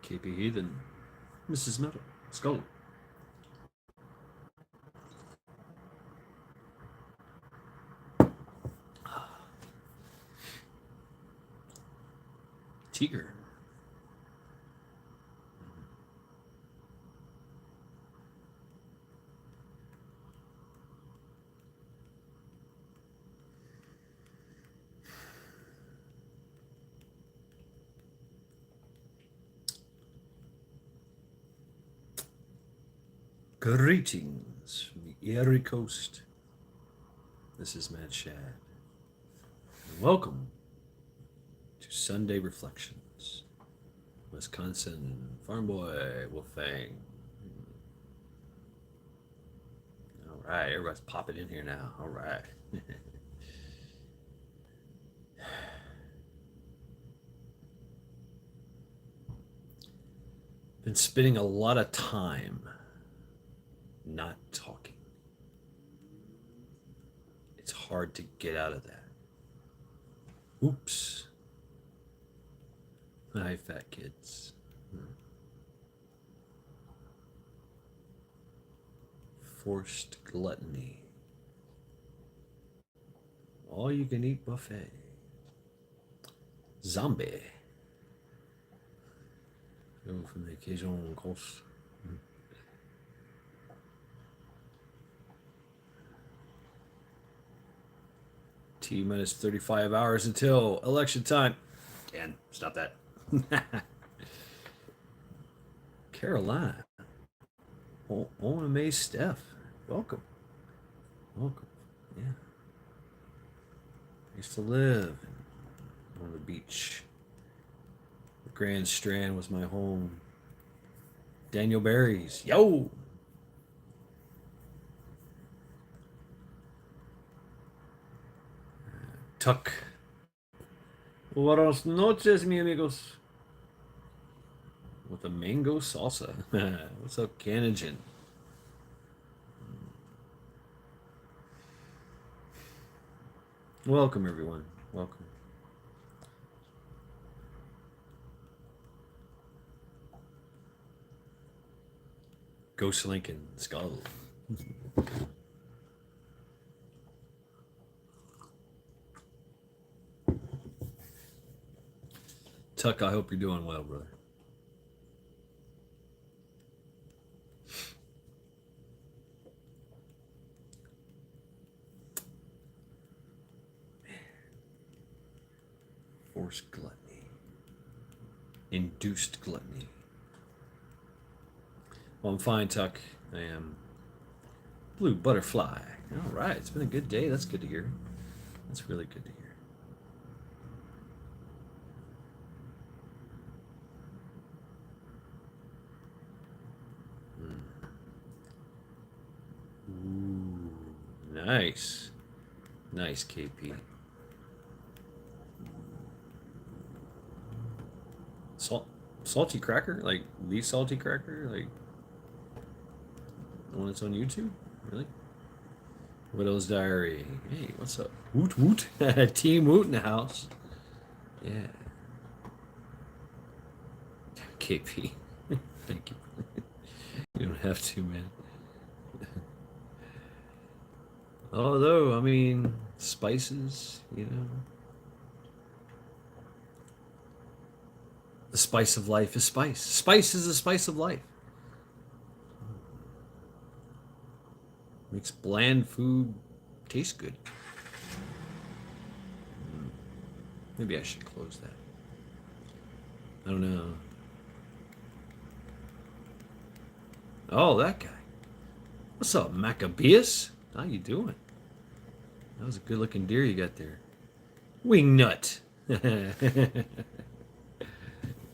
KP Heathen, Mrs. Metal, Skull. Tiger. Greetings from the Erie Coast. This is Matt Shad. And welcome to Sunday Reflections. Wisconsin Farm Boy Wolfang. All right, everybody's popping in here now. All right. Been spending a lot of time not talking. It's hard to get out of that. Oops. Hi, fat kids. Forced gluttony. All you can eat buffet. Zombie. Go from the occasional coast. T minus 35 hours until election time. Dan, stop that. Carolina. Owen May Steph. Welcome. Welcome. Yeah. I used to live on the beach. The Grand Strand was my home. Daniel Berries. Yo! Tuck. Buenas noches, mi amigos. With a mango salsa. What's up, Canogen? Welcome, everyone. Welcome. Ghost Lincoln Skull. Tuck, I hope you're doing well, brother. Forced gluttony. Induced gluttony. Well, I'm fine, Tuck. I am. Blue butterfly. All right, it's been a good day. That's good to hear. That's really good to hear. Ooh, nice. Nice, KP. Salty cracker? Like the salty cracker? Like the one that's on YouTube? Really? Widow's Diary. Hey, what's up? Woot woot. Team Woot in the house. Yeah. KP. Thank you. You don't have to, man. Although, I mean, spices, you know. The spice of life is spice. Spice is the spice of life. Makes bland food taste good. Maybe I should close that. I don't know. Oh, that guy. What's up, Maccabeus? How you doing? That was a good-looking deer you got there. Wing nut.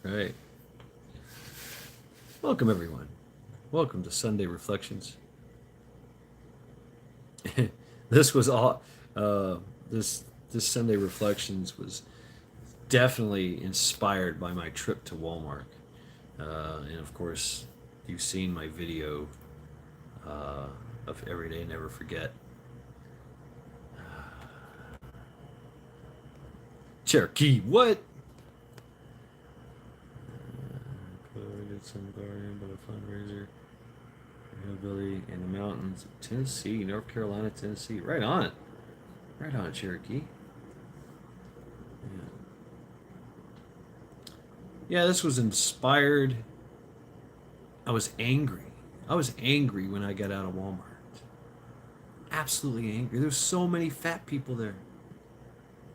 Right. Welcome, everyone. Welcome to Sunday Reflections. This was all. This Sunday Reflections was definitely inspired by my trip to Walmart, and of course, you've seen my video of Every Day Never Forget. Cherokee, what? some guardian, but a fundraiser. Hillbilly in the mountains of Tennessee, North Carolina, Tennessee. Right on it. Right on, Cherokee. Yeah. Yeah, this was inspired. I was angry. I was angry when I got out of Walmart. Absolutely angry. There's so many fat people there.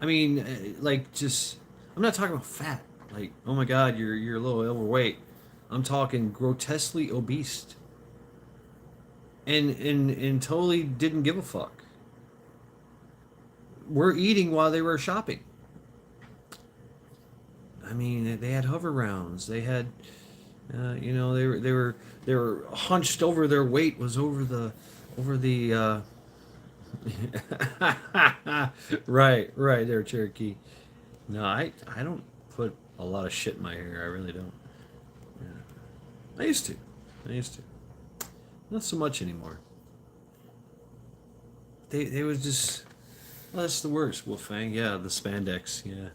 I mean, like just I'm not talking about fat. Like, oh my God, you're a little overweight. I'm talking grotesquely obese, and totally didn't give a fuck. We're eating while they were shopping. I mean, they had hover rounds. They had, they were hunched over. Their weight was over the. Right there, Cherokee. No, I don't put a lot of shit in my hair. I really don't. Yeah. I used to. Not so much anymore. They was just. Well, that's the worst. Wolfgang. Yeah, the spandex. Yeah.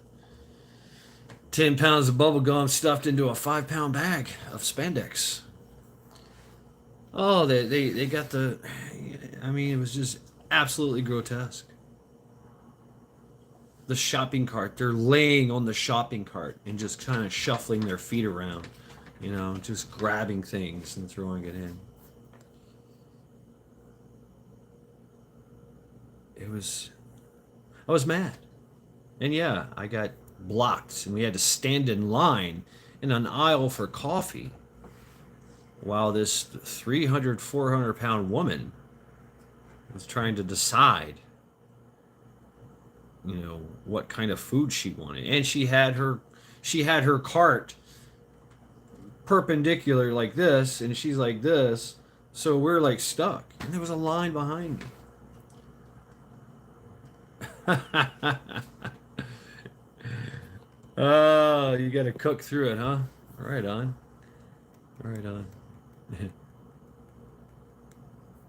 10 pounds of bubble gum stuffed into a 5-pound bag of spandex. Oh, they got the. I mean, it was just absolutely grotesque. The shopping cart. They're laying on the shopping cart and just kind of shuffling their feet around, just grabbing things and throwing it in. I was mad. And yeah, I got blocked and we had to stand in line in an aisle for coffee while this 300, 400-pound woman was trying to decide, what kind of food she wanted. And she had her cart perpendicular like this, and she's like this, so we're like stuck. And there was a line behind me. Oh, you got to cook through it, huh? Right on. Right on.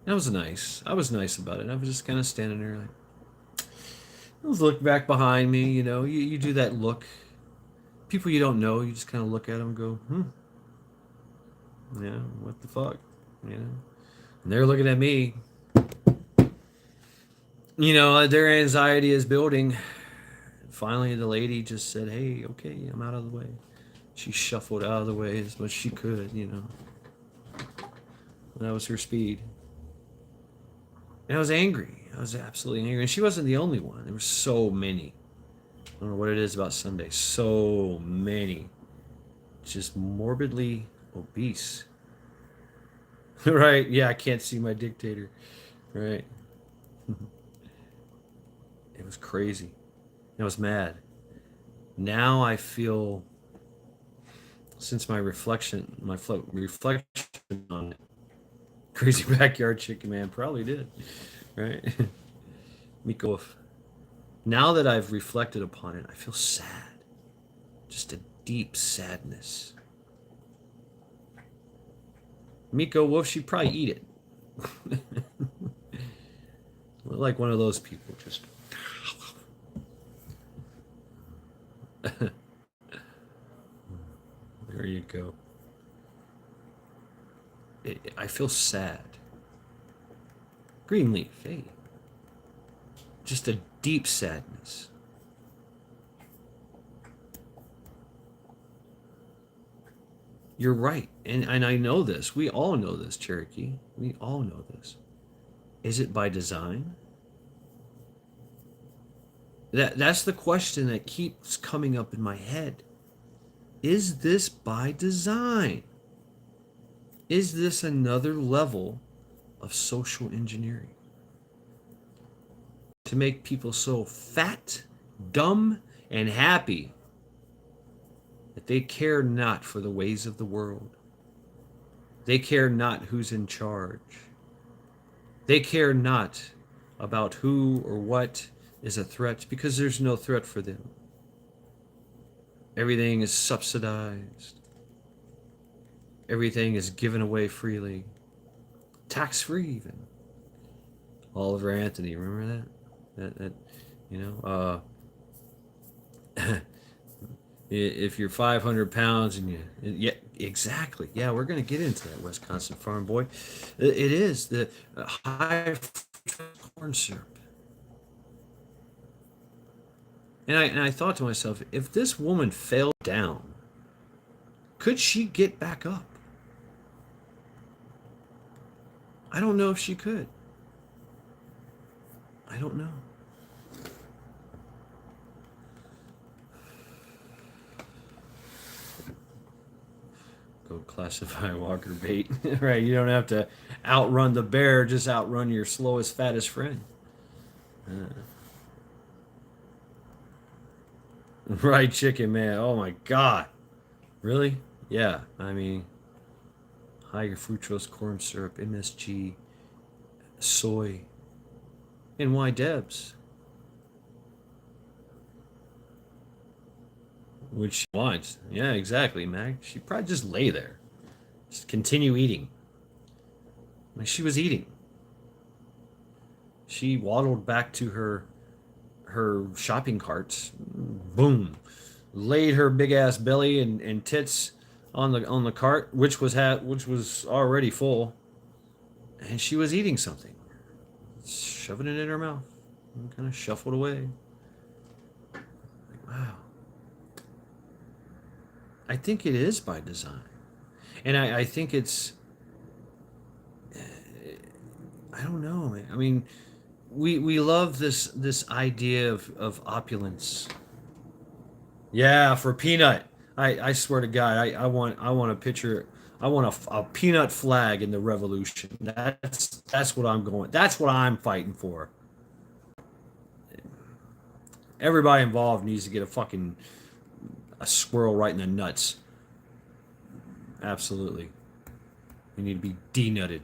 That was nice. I was nice about it. I was just kind of standing there like, I was looking back behind me, you do that look. People you don't know, you just kind of look at them and go, yeah, what the fuck, And they're looking at me. Their anxiety is building. Finally, the lady just said, hey, okay, I'm out of the way. She shuffled out of the way as much as she could, That was her speed. And I was angry. I was absolutely angry. And she wasn't the only one. There were so many. I don't know what it is about Sunday. So many. Just morbidly obese. Right? Yeah, I can't see my dictator. Right? It was crazy. I was mad. Now I feel, since my reflection on it, crazy backyard chicken man probably did, right? Miko, now that I've reflected upon it, I feel sad, just a deep sadness. Miko Wolf, she'd probably eat it. Like one of those people, just. There you go. I feel sad. Greenleaf, hey. Just a deep sadness. You're right. And I know this. We all know this, Cherokee. We all know this. Is it by design? That's the question that keeps coming up in my head. Is this by design? Is this another level of social engineering? To make people so fat, dumb, and happy that they care not for the ways of the world. They care not who's in charge. They care not about who or what is a threat, because there's no threat for them. Everything is subsidized. Everything is given away freely. Tax-free even. Oliver Anthony, remember that? If you're 500 pounds and Exactly. Yeah, we're going to get into that Wisconsin Farm Boy. It is the high corn syrup. And I thought to myself, if this woman fell down, could she get back up? I don't know if she could. I don't know. Go classify Walker bait. Right, you don't have to outrun the bear, just outrun your slowest, fattest friend. Right, chicken, man. Oh my God. Really? Yeah, I mean, higher fructose corn syrup, MSG, soy, and why Debs? Which she wants. Yeah, exactly, Mag. She'd probably just lay there. Just continue eating. Like she was eating. She waddled back to her shopping carts. Boom. Laid her big ass belly and tits on the cart, which was already full, and she was eating something, shoving it in her mouth, and kind of shuffled away. Like, wow. I think it is by design, and I think it's. I don't know, man. I mean, we love this idea of opulence. Yeah, for peanut. I swear to God, I want a picture. I want a peanut flag in the revolution. That's what I'm going. That's what I'm fighting for. Everybody involved needs to get a squirrel right in the nuts. Absolutely. We need to be denutted.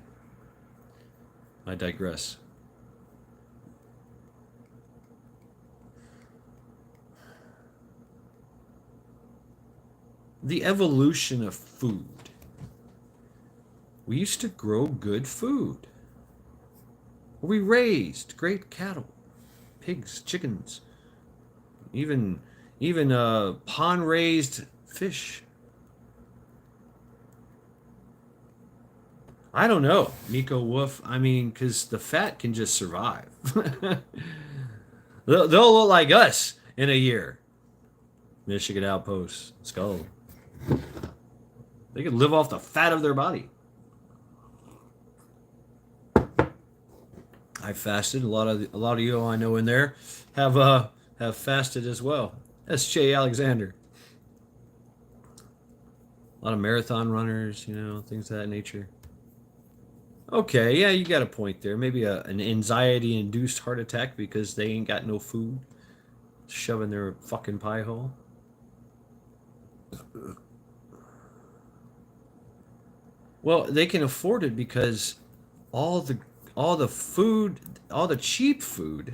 I digress. The evolution of food. We used to grow good food. We raised great cattle, pigs, chickens, even pond raised fish. I don't know, Nico Wolf. I mean, because the fat can just survive. They'll look like us in a year. Michigan Outpost. Let's go. They can live off the fat of their body. I fasted. A lot of you I know in there have fasted as well. S.J. Alexander. A lot of marathon runners, things of that nature. Okay, yeah, you got a point there. Maybe an anxiety-induced heart attack because they ain't got no food, shoving their fucking pie hole. Well, they can afford it because all the all the food, all the cheap food,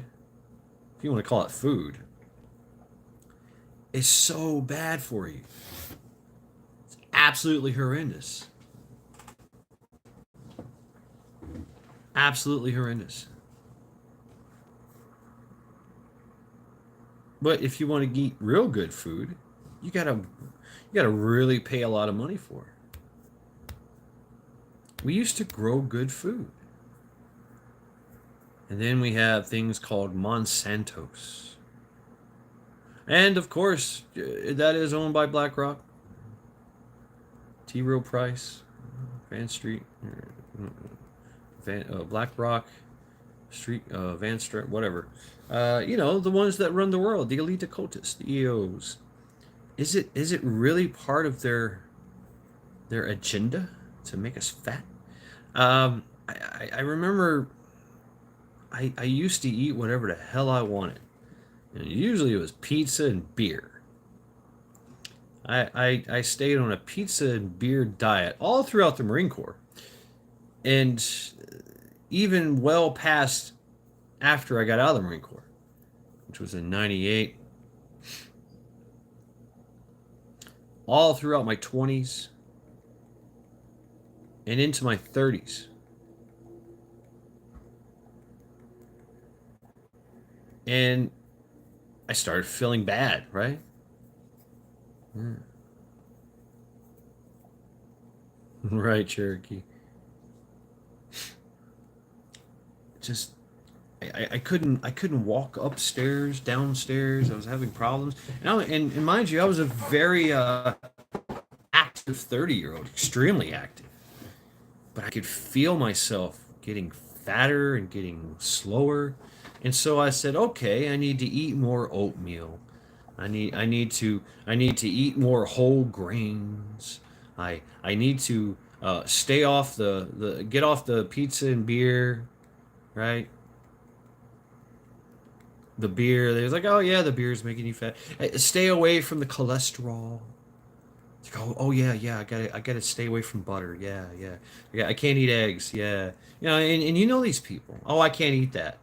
if you want to call it food, is so bad for you. It's absolutely horrendous. Absolutely horrendous. But if you want to eat real good food, you gotta really pay a lot of money for it. We used to grow good food. And then we have things called Monsantos. And of course, that is owned by BlackRock. T. Rowe Price, Van Street, BlackRock, Street, Van Street, whatever. The ones that run the world, the elite occultists, the EOs. Is it really part of their agenda to make us fat? I remember I used to eat whatever the hell I wanted. And usually it was pizza and beer. I stayed on a pizza and beer diet all throughout the Marine Corps. And even well past after I got out of the Marine Corps, which was in 98. All throughout my 20s and into my 30s. And I started feeling bad, right? Right, Cherokee. Just I couldn't walk upstairs, downstairs. I was having problems. And mind you, I was a very active 30-year-old, extremely active. But I could feel myself getting fatter and getting slower. And so I said, okay, I need to eat more oatmeal. I need to eat more whole grains. I need to stay off the get off the pizza and beer, right? The beer. They was like, oh yeah, the beer's making you fat. Stay away from the cholesterol. It's like, oh yeah, yeah. I gotta stay away from butter. Yeah, yeah. I can't eat eggs. Yeah, and you know these people. Oh, I can't eat that.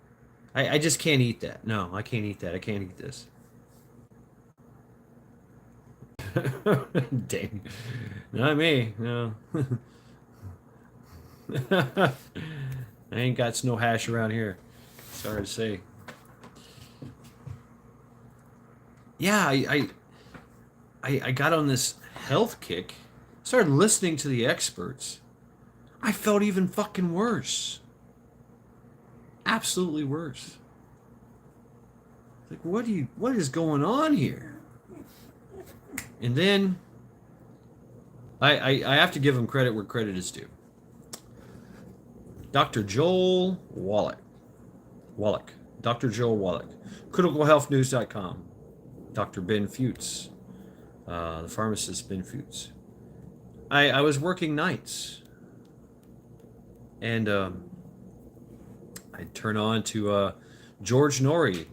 I just can't eat that. No, I can't eat that. I can't eat this. Dang, not me. No, I ain't got no hash around here. Sorry to say. Yeah, I got on this health kick. Started listening to the experts. I felt even fucking worse. Absolutely worse. Like, what is going on here? And then I have to give him credit where credit is due. Dr. Joel Wallach. Dr. Joel Wallach. CriticalHealthNews.com. Dr. Ben Fuchs. The pharmacist Ben Fuchs. I was working nights, and I'd turn on to George Norrie,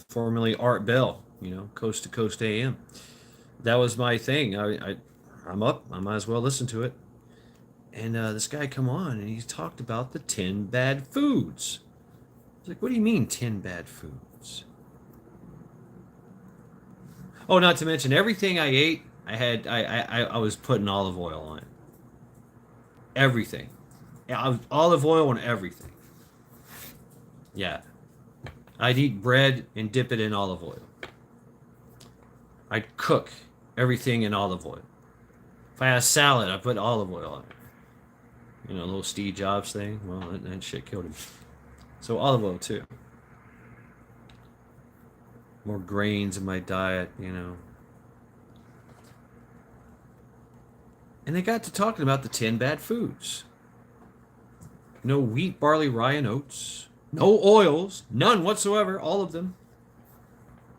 formerly Art Bell, Coast to Coast AM. That was my thing. I'm up. I might as well listen to it. And this guy come on, and he talked about the 10 bad foods. I was like, what do you mean 10 bad foods? Oh, not to mention everything I ate, I was putting olive oil on it. Everything. Yeah, olive oil on everything. Yeah. I'd eat bread and dip it in olive oil. I'd cook everything in olive oil. If I had a salad, I put olive oil on it. Little Steve Jobs thing. Well, that shit killed him. So olive oil too. More grains in my diet. And they got to talking about the 10 bad foods. No wheat, barley, rye, and oats. No oils. None whatsoever. All of them.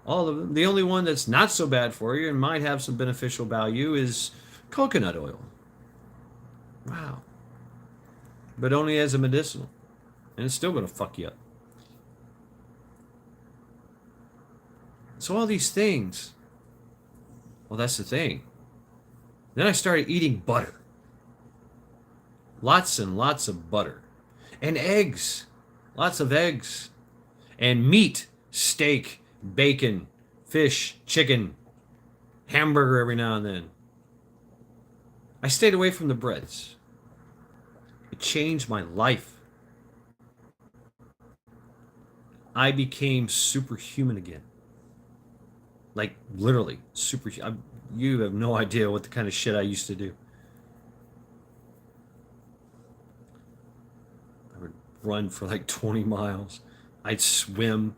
All of them. The only one that's not so bad for you and might have some beneficial value is coconut oil. Wow. But only as a medicinal. And it's still going to fuck you up. So all these things. Well, that's the thing. Then I started eating butter. Lots and lots of butter. And eggs. Lots of eggs. And meat, steak, bacon, fish, chicken, hamburger every now and then. I stayed away from the breads. It changed my life. I became superhuman again. Like, literally, you have no idea what the kind of shit I used to do. I would run for like 20 miles. I'd swim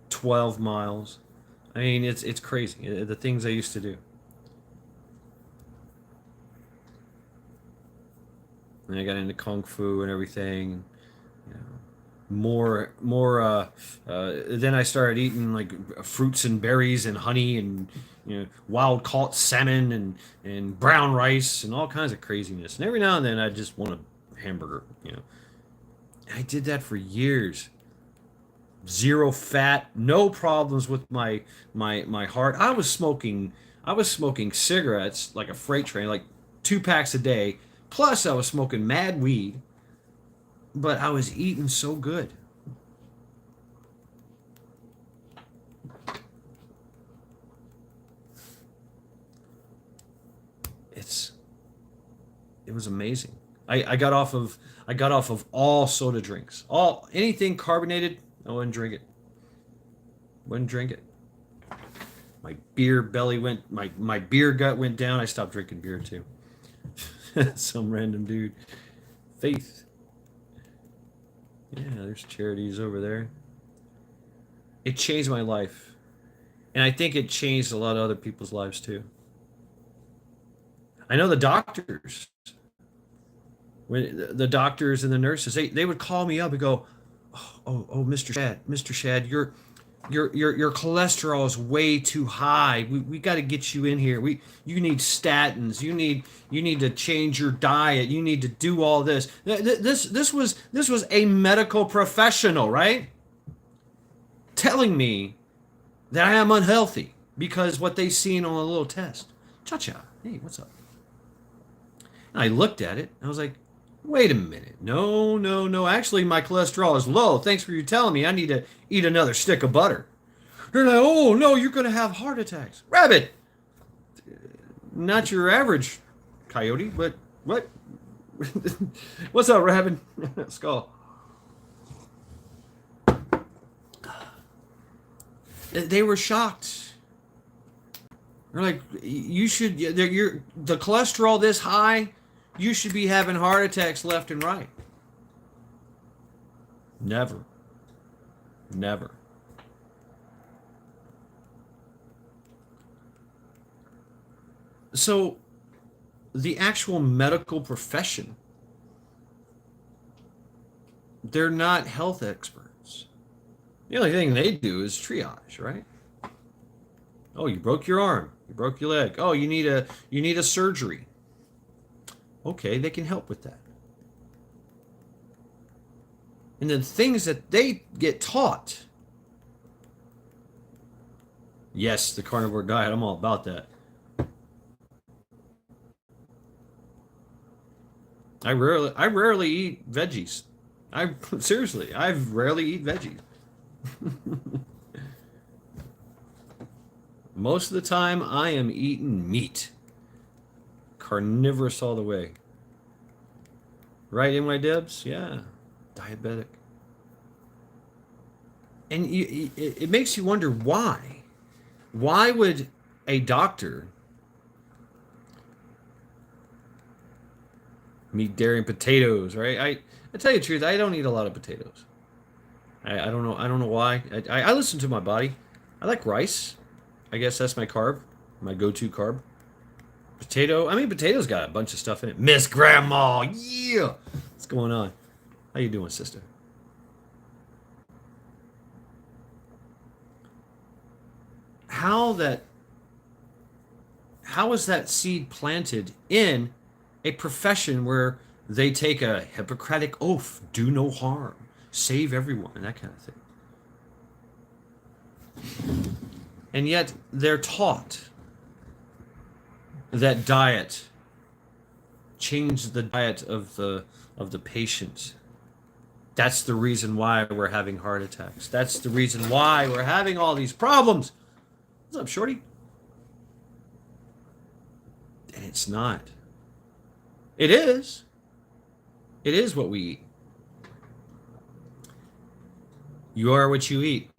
12 miles. I mean, it's crazy. The things I used to do. And I got into kung fu and everything. You know, then I started eating like fruits and berries and honey and wild caught salmon and brown rice and all kinds of craziness. And every now and then I just want a hamburger. I did that for years. Zero fat, no problems with my heart. I was smoking cigarettes like a freight train, like 2 packs a day. Plus I was smoking mad weed, but I was eating so good. It's it was amazing. I got off of all soda drinks. All anything carbonated, I wouldn't drink it. Wouldn't drink it. My beer gut went down. I stopped drinking beer too. Some random dude. Faith. Yeah, there's charities over there. It changed my life. And I think it changed a lot of other people's lives too. I know the doctors, when the doctors and the nurses, they would call me up and go, oh, Mr. Shad, your cholesterol is way too high. We got to get you in here. You need statins. You need to change your diet. You need to do all this. This was a medical professional, right? Telling me that I am unhealthy because what they seen on a little test. Cha-cha. Hey, what's up? And I looked at it. And I was like, wait a minute. No, no, no. Actually, my cholesterol is low. Thanks for you telling me. I need to eat another stick of butter. They're like, oh, no, you're going to have heart attacks. Rabbit! Not your average coyote, but what? What's up, Rabbit? Skull. They were shocked. They're like, you should, the cholesterol this high, you should be having heart attacks left and right. Never. Never. So, the actual medical profession, they're not health experts. The only thing they do is triage, right? Oh, you broke your arm. You broke your leg. Oh, you need a surgery. Okay, they can help with that. And the things that they get taught. Yes, the carnivore diet. I'm all about that. I rarely eat veggies. Seriously, I rarely eat veggies. Most of the time, I am eating meat. Carnivorous all the way. Right in my dibs? Yeah. Diabetic. And it makes you wonder why. Why would a doctor meat, dairy, and potatoes, right? I tell you the truth, I don't eat a lot of potatoes. I don't know. I don't know why. I listen to my body. I like rice. I guess that's my carb, my go-to carb. Potato. I mean, potato's got a bunch of stuff in it. Miss Grandma, yeah. What's going on? How you doing, sister? How that? How is that seed planted in a profession where they take a Hippocratic oath, do no harm, save everyone, and that kind of thing? And yet they're taught that diet changes the diet of the patient. That's the reason why we're having heart attacks. That's the reason why we're having all these problems. What's up, Shorty? And it's not. It is. It is what we eat. You are what you eat.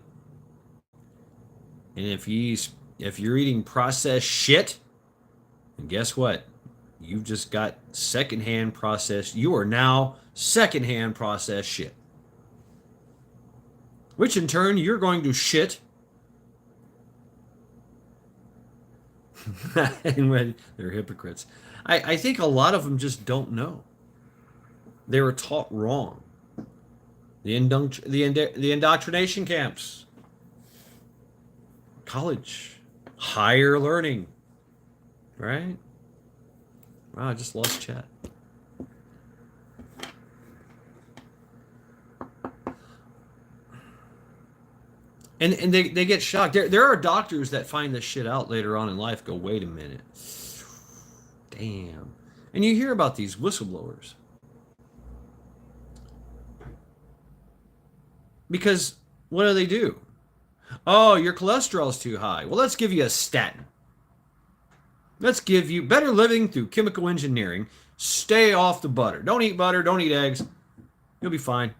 And if you're eating processed shit, and guess what? You've just got secondhand processed. You are now secondhand processed shit. Which in turn you're going to shit. And they're hypocrites. I think a lot of them just don't know. They were taught wrong. The indoctrination camps, college, higher learning, right? Wow, I just lost chat. And they get shocked. There are doctors that find this shit out later on in life, go, wait a minute. Damn. And you hear about these whistleblowers. Because what do? Oh, your cholesterol's too high. Well, let's give you a statin. Let's give you better living through chemical engineering. Stay off the butter. Don't eat butter. Don't eat eggs. You'll be fine.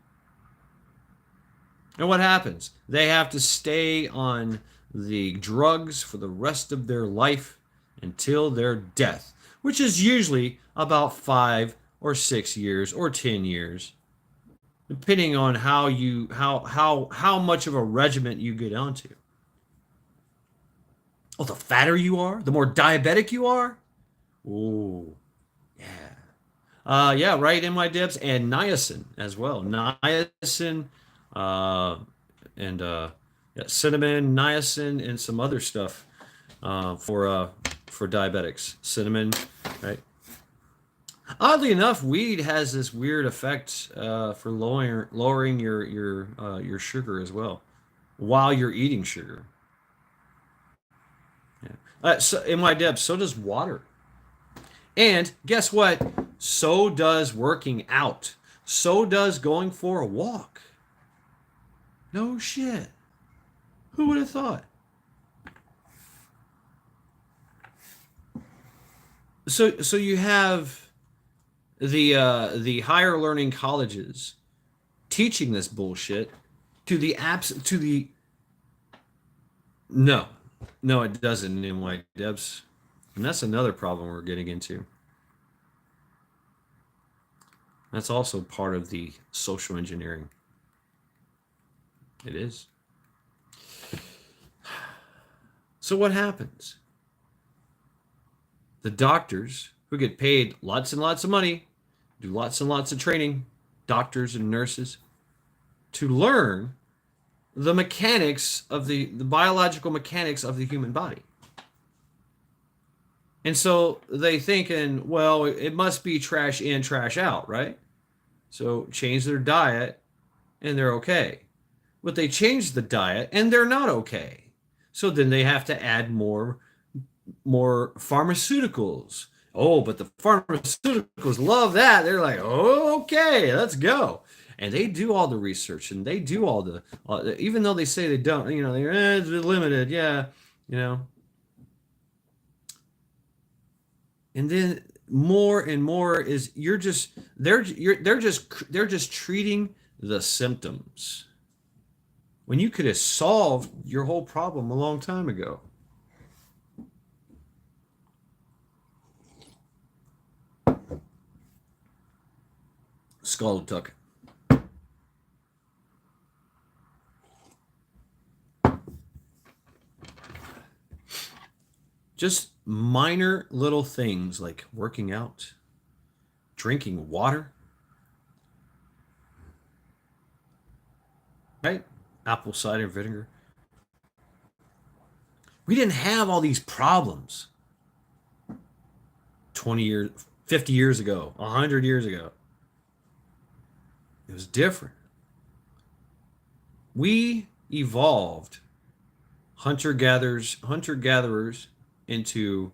And what happens? They have to stay on the drugs for the rest of their life until their death. which is usually about 5 or 6 years or 10 years, depending on how much of a regiment you get onto. Oh, the fatter you are, the more diabetic you are. Ooh, yeah. Yeah, right in my dips, and niacin as well. Niacin, uh, and yeah, cinnamon, niacin, and some other stuff for diabetics. Cinnamon, right? Oddly enough, weed has this weird effect for lowering your sugar as well while you're eating sugar. Yeah. So in my depths, so does water. And guess what? So does working out. So does going for a walk. No shit. Who would have thought? So you have the higher learning colleges teaching this bullshit to the apps to the no, no, it doesn't in white depths, and that's another problem we're getting into. That's also part of the social engineering. It is. So what happens? The doctors who get paid lots and lots of money, do lots and lots of training, doctors and nurses, to learn the mechanics of the biological mechanics of the human body. And so they thinking, well, it must be trash in, trash out, right? So change their diet and they're okay. But they change the diet and they're not okay. So then they have to add more pharmaceuticals. Oh, but the pharmaceuticals love that. They're like, oh, okay, let's go. And they do all the research and they do all even though they say they don't, they're it's limited, yeah, you know. And then more and more is they're just treating the symptoms when you could have solved your whole problem a long time ago. Skull tuck. Just minor little things like working out, drinking water, right? Apple cider vinegar. We didn't have all these problems 20 years, 50 years ago, 100 years ago. It was different. We evolved hunter gatherers into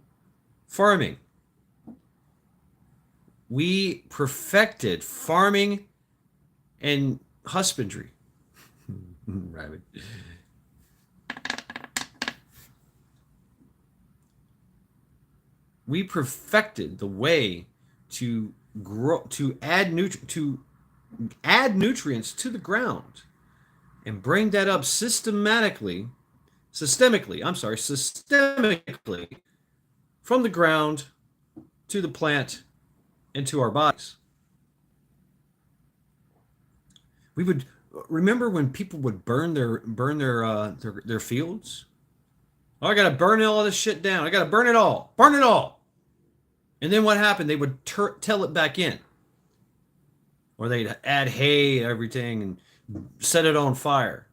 farming. We perfected farming and husbandry. Rabbit. We perfected the way to grow, to add nutrients to the ground and bring that up systemically from the ground to the plant and to our bodies. We would remember when people would burn their fields. Oh, I gotta burn all this shit down. I gotta burn it all. And then what happened? They would tell it back in, or they'd add hay and everything and set it on fire.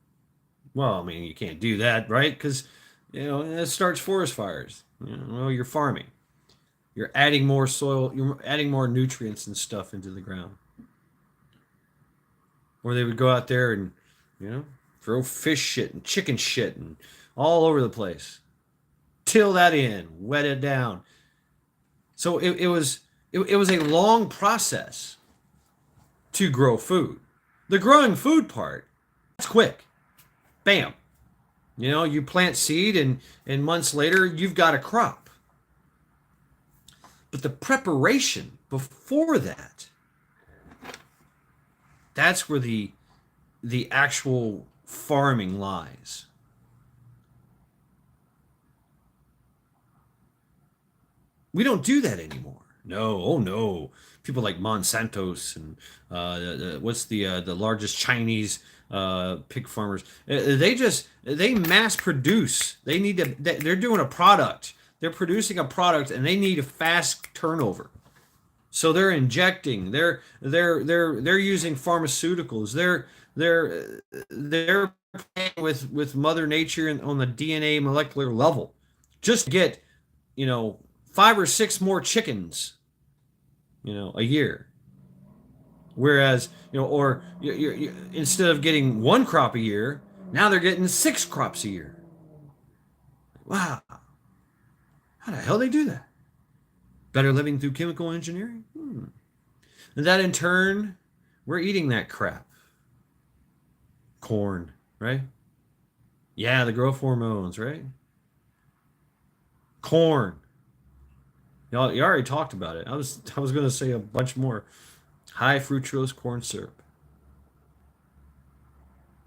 Well, I mean, you can't do that, right? Because it starts forest fires. Well, you're farming. You're adding more soil. You're adding more nutrients and stuff into the ground. Or they would go out there and, throw fish shit and chicken shit and all over the place. Till that in, wet it down. So it was a long process to grow food. The growing food part, that's quick. Bam. You plant seed and months later you've got a crop. But the preparation before that, that's where the actual farming lies. We don't do that anymore. No, oh no. People like Monsanto's and what's the largest Chinese pig farmers? They mass produce. They need to. They're doing a product. They're producing a product, and they need a fast turnover. So they're injecting. They're using pharmaceuticals. They're playing with Mother Nature and on the DNA molecular level, just to get, you know, 5 or 6 more chickens, a year. Whereas, or instead of getting 1 crop a year, now they're getting 6 crops a year. Wow, how the hell they do that? Better living through chemical engineering? And that in turn, we're eating that crap. Corn, right? Yeah, the growth hormones, right? Corn. You already talked about it. I was going to say a bunch more. High fructose corn syrup.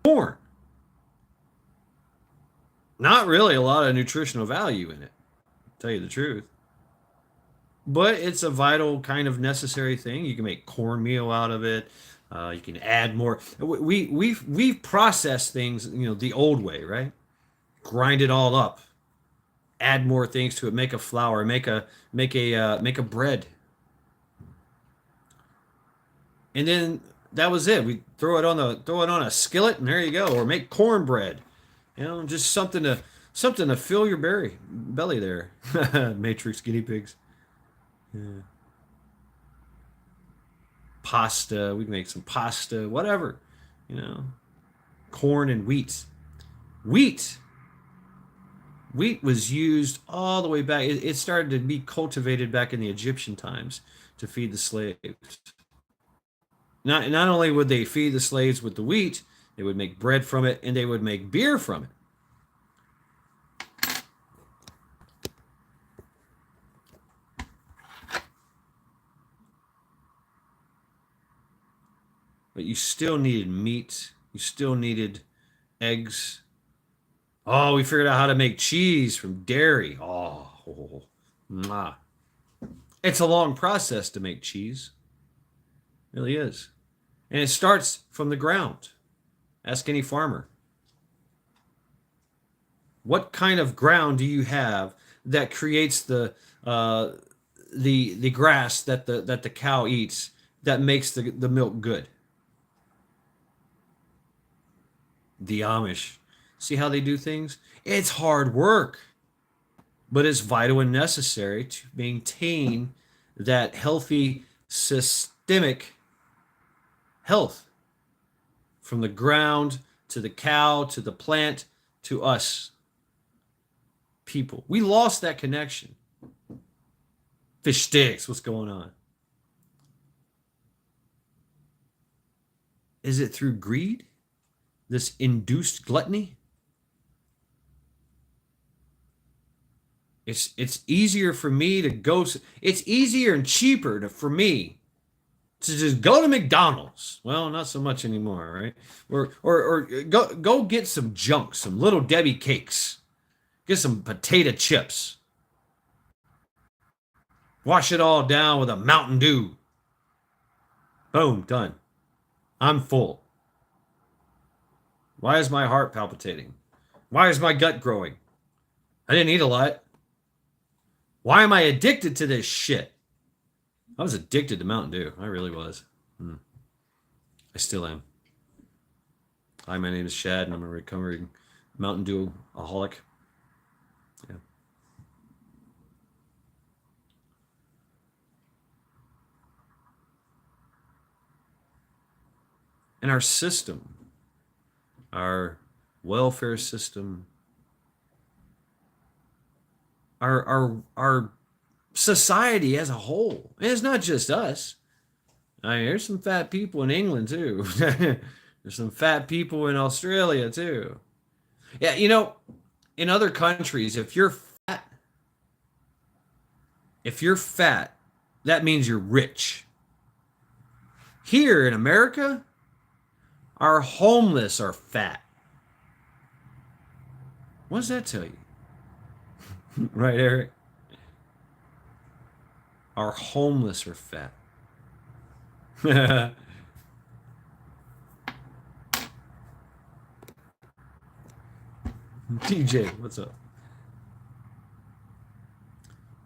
Corn. Not really a lot of nutritional value in it, to tell you the truth. But it's a vital kind of necessary thing. You can make cornmeal out of it. You can add more. We've processed things, the old way, right? Grind it all up, add more things to it, make a flour, make a bread, and then that was it. We throw it on a skillet, and there you go. Or make cornbread, just something to fill your belly there. Matrix guinea pigs. Yeah. Pasta. We can make some pasta, whatever. You know, corn and wheat. Wheat. Wheat was used all the way back. It started to be cultivated back in the Egyptian times to feed the slaves. Not only would they feed the slaves with the wheat, they would make bread from it and they would make beer from it. But you still needed meat. You still needed eggs. Oh, we figured out how to make cheese from dairy. Oh, mwah. It's a long process to make cheese. It really is. And it starts from the ground. Ask any farmer. What kind of ground do you have that creates the grass that the cow eats that makes the milk good? The Amish. See how they do things? It's hard work, but it's vital and necessary to maintain that healthy systemic health from the ground to the cow to the plant to us people. We lost that connection. Fish sticks, what's going on? Is it through greed? This induced gluttony? It's easier for me to go. It's easier and cheaper for me to just go to McDonald's. Well, not so much anymore, right? Or go get some junk, some Little Debbie cakes, get some potato chips, wash it all down with a Mountain Dew. Boom, done. I'm full. Why is my heart palpitating? Why is my gut growing? I didn't eat a lot. Why am I addicted to this shit? I was addicted to Mountain Dew. I really was. I still am. Hi, my name is Shad, and I'm a recovering Mountain Dew-aholic. Yeah. And our system, our welfare system, our society as a whole. And it's not just us. I mean, there's some fat people in England too. There's some fat people in Australia too. Yeah, in other countries, if you're fat, that means you're rich. Here in America, our homeless are fat. What does that tell you? Right, Eric? Our homeless are fat. DJ, what's up?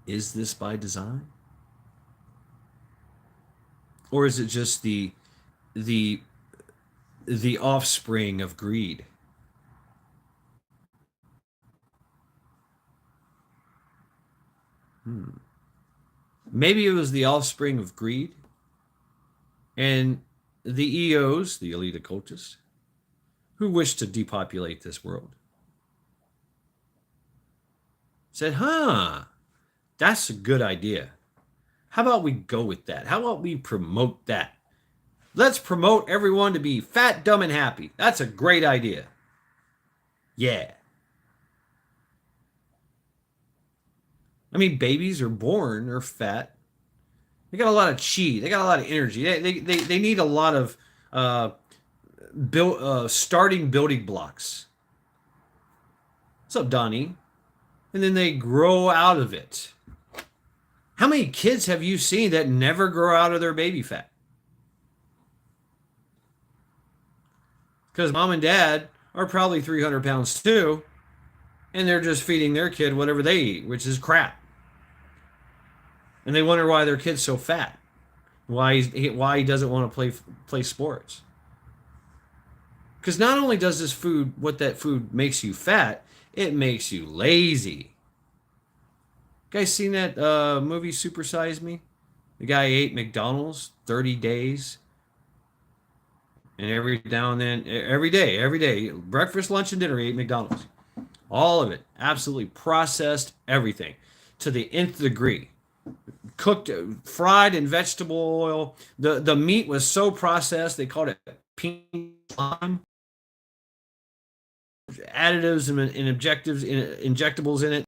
Is this by design? Or is it just the the offspring of greed? Hmm. Maybe it was the offspring of greed, and the EOs, the elite occultists, who wished to depopulate this world, said, huh, that's a good idea. How about we go with that? How about we promote that? Let's promote everyone to be fat, dumb, and happy. That's a great idea. Yeah. I mean, babies are born or fat. They got a lot of chi. They got a lot of energy. They need a lot of starting building blocks. What's up, Donnie? And then they grow out of it. How many kids have you seen that never grow out of their baby fat? Because mom and dad are probably 300 pounds too, and they're just feeding their kid whatever they eat, which is crap. And they wonder why their kid's so fat, why he doesn't want to play sports. Because not only does this food, what that food makes you fat, it makes you lazy. Guys seen that movie Super Size Me? The guy ate McDonald's 30 days. And every now and then, every day, breakfast, lunch, and dinner, he ate McDonald's. All of it. Absolutely processed everything to the nth degree. Cooked, fried in vegetable oil. The meat was so processed, they called it pink slime. Additives and objectives, injectables in it.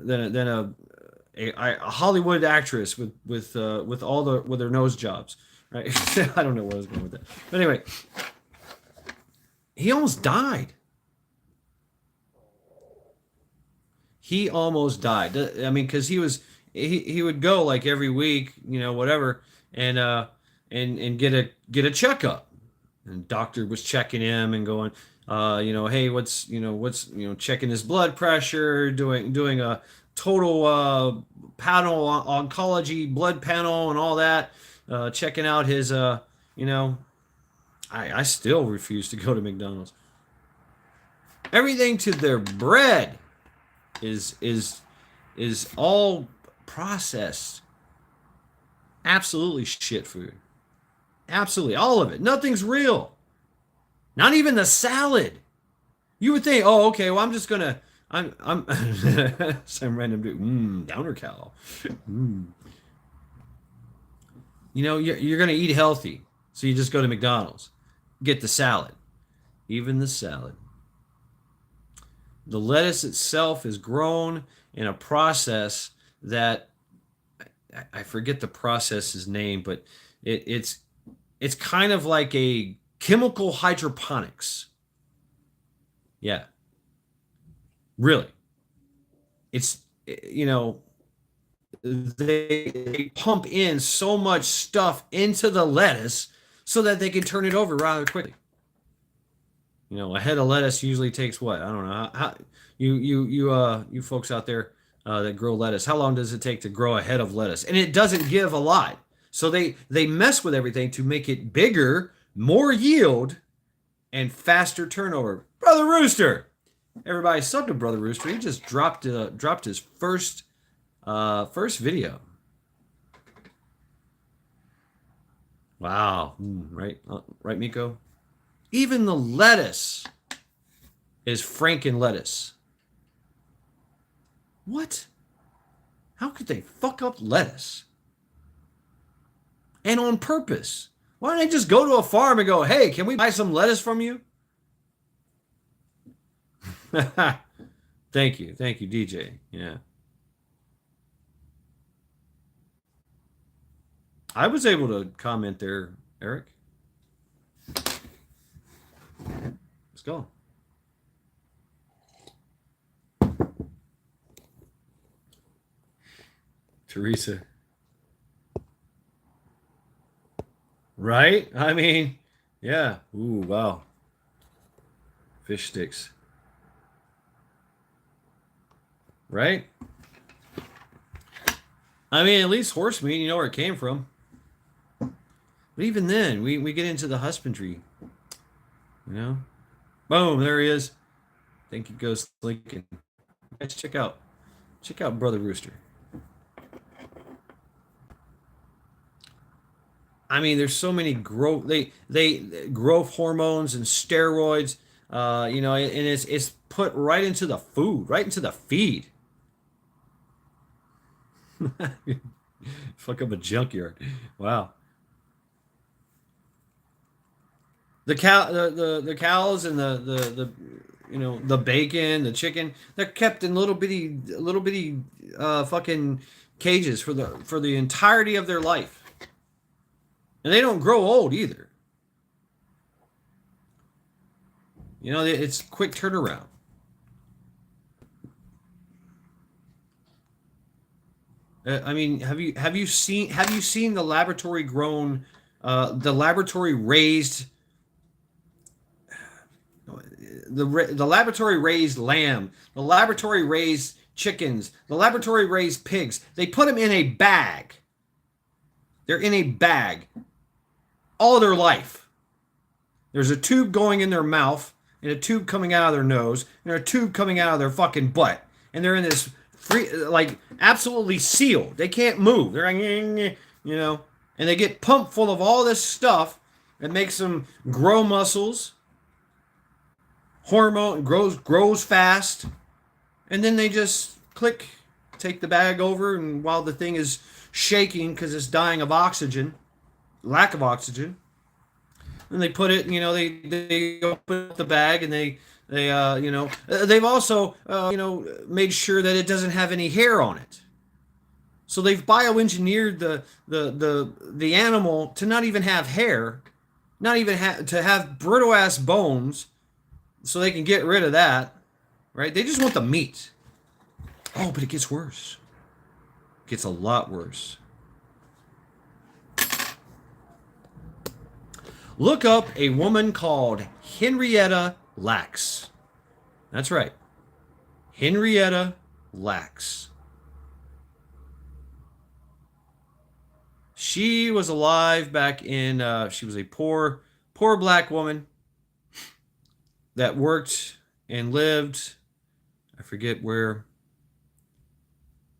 Than a Hollywood actress with their nose jobs, right? I don't know where I was going with that, but anyway, he almost died. He almost died. I mean, because he would go like every week, whatever, and get a checkup, and doctor was checking him and going, hey, what's checking his blood pressure, doing a total panel oncology blood panel and all that, checking out his I still refuse to go to McDonald's. Everything to their bread is all processed. Absolutely shit food. Absolutely all of it. Nothing's real. Not even the salad. You would think, oh, okay, well, I'm some random dude. Downer cow. You're gonna eat healthy, so you just go to McDonald's, get the salad, even the salad. The lettuce itself is grown in a process that I forget the process's name, but it's kind of like a chemical hydroponics. Yeah. Really. It's, they pump in so much stuff into the lettuce so that they can turn it over rather quickly. A head of lettuce usually takes what? I don't know. How you folks out there that grow lettuce, how long does it take to grow a head of lettuce? And it doesn't give a lot. So they mess with everything to make it bigger, more yield, and faster turnover. Brother Rooster, everybody, sub to Brother Rooster. He just dropped his first video. Wow, right, Miko. Even the lettuce is Franken lettuce. What? How could they fuck up lettuce? And on purpose. Why don't they just go to a farm and go, hey, can we buy some lettuce from you? Thank you, DJ. Yeah. I was able to comment there, Eric. Let's go. Teresa. Right? I mean, yeah. Ooh, wow. Fish sticks. Right? I mean, at least horse meat, you know where it came from. But even then, we get into the husbandry, you know? Boom, there he is. I think he goes Lincoln. Guys, check out Brother Rooster. I mean, there's so many growth they growth hormones and steroids, and it's put right into the food, right into the feed. Fuck up a junkyard. Wow. The cows and the the bacon, the chicken, they're kept in little bitty fucking cages for the entirety of their life. And they don't grow old either. It's quick turnaround. I mean, have you seen the laboratory grown, the laboratory raised, the laboratory raised lamb, the laboratory raised chickens, the laboratory raised pigs? They put them in a bag. They're in a bag all their life. There's a tube going in their mouth, and a tube coming out of their nose, and a tube coming out of their fucking butt, and they're in this free, like, absolutely sealed. They can't move. They're like, and they get pumped full of all this stuff that makes them grow muscles, hormone grows fast, and then they just click, take the bag over, and while the thing is shaking because it's dying of oxygen, lack of oxygen, and they put it, they open up the bag, and they've also made sure that it doesn't have any hair on it. So they've bioengineered the animal to not even have hair, not even to have brittle ass bones, so they can get rid of that. Right? They just want the meat. Oh, but it gets worse. It gets a lot worse. Look up a woman called Henrietta Lacks. That's right. Henrietta Lacks. She was alive back in, she was a poor black woman that worked and lived, I forget where,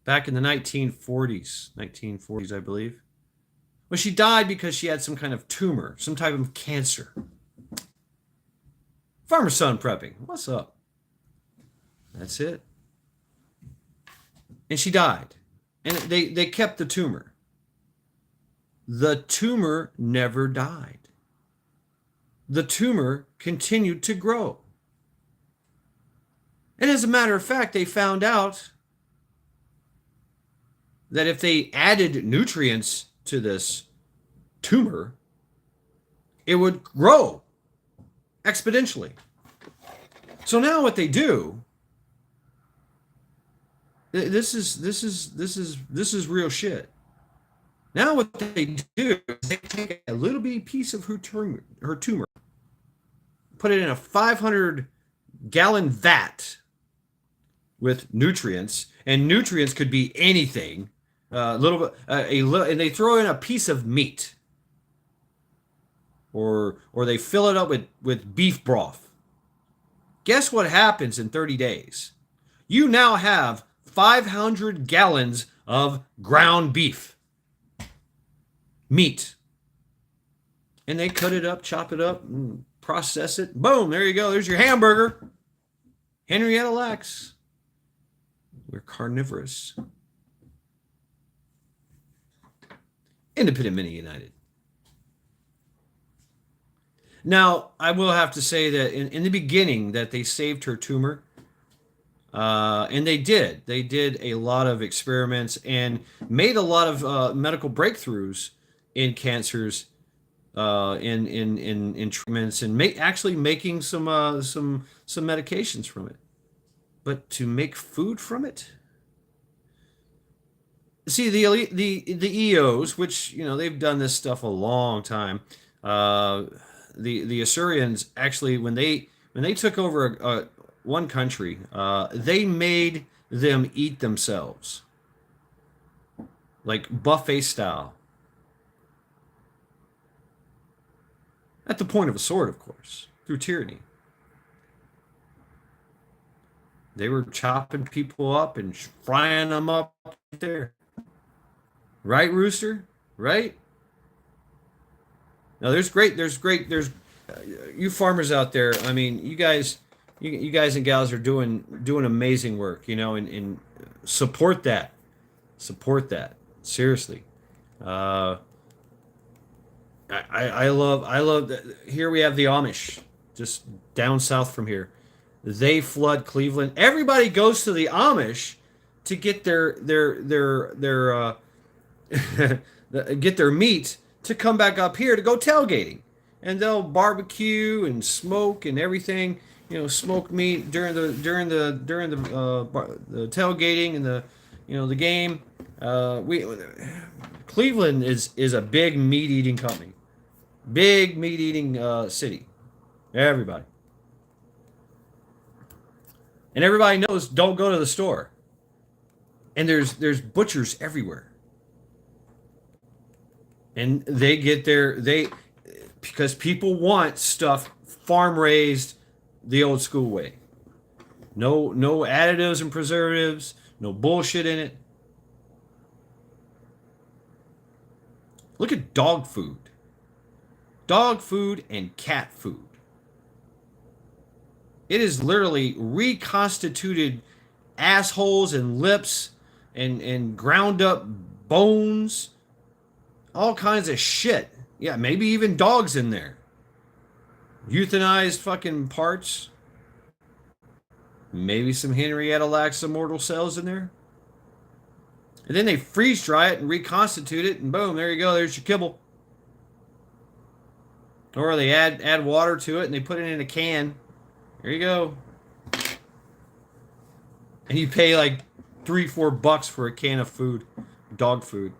back in the 1940s, I believe. Well, she died because she had some kind of tumor, some type of cancer. Farmer son prepping. What's up? That's it. And she died. And they kept the tumor. The tumor never died. The tumor continued to grow. And as a matter of fact, they found out that if they added nutrients to this tumor, it would grow exponentially. So now what they do, this is real shit. Now what they do is they take a little bitty piece of her tumor, put it in a 500-gallon vat with nutrients, and nutrients could be anything. And they throw in a piece of meat, or they fill it up with beef broth. Guess what happens in 30 days? You now have 500 gallons of ground beef meat, and they cut it up, chop it up, and process it. Boom, there you go. There's your hamburger. Henrietta Lacks. We're carnivorous. Independent Mini United. Now, I will have to say that in the beginning that they saved her tumor, and they did. They did a lot of experiments and made a lot of medical breakthroughs in cancers, in treatments, and actually making some medications from it. But to make food from it, see the EOs, which they've done this stuff a long time. Uh, the Assyrians actually, when they took over one country, they made them eat themselves, like buffet style, at the point of a sword, of course, through tyranny. They were chopping people up and frying them up there, right, Rooster? Right? Now there's you farmers out there. I mean, you guys and gals are doing amazing work. And support that, support that seriously. Uh, I love that. Here we have the Amish, just down south from here. They flood Cleveland. Everybody goes to the Amish to get their get their meat to come back up here to go tailgating, and they'll barbecue and smoke and everything. Smoke meat during the tailgating and the game. We Cleveland is a big meat eating company, big meat eating city. Everybody and everybody knows don't go to the store. And there's butchers everywhere, and they get their they because people want stuff farm raised the old school way. No additives and preservatives, no bullshit in it. Look at dog food. Dog food and cat food. It is literally reconstituted assholes and lips and ground up bones, all kinds of shit. Yeah, maybe even dogs in there. Euthanized fucking parts. Maybe some Henrietta Lacks immortal cells in there. And then they freeze dry it and reconstitute it, and boom, there you go. There's your kibble. Or they add water to it and they put it in a can. There you go. And you pay like $3-4 for a can of food, dog food,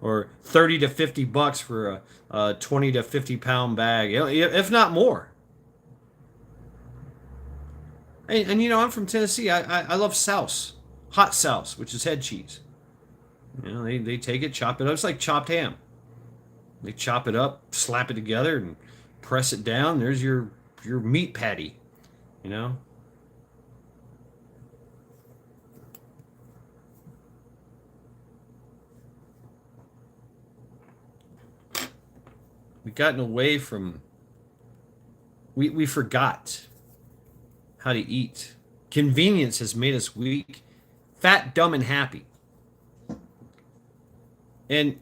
or 30 to 50 bucks for a 20 to 50 pound bag, if not more. And I'm from Tennessee. I love souse, hot souse, which is head cheese. They take it, chop it up. It's like chopped ham. They chop it up, slap it together, and press it down. There's your meat patty. You know. We've gotten away from. We forgot how to eat. Convenience has made us weak, fat, dumb, and happy. And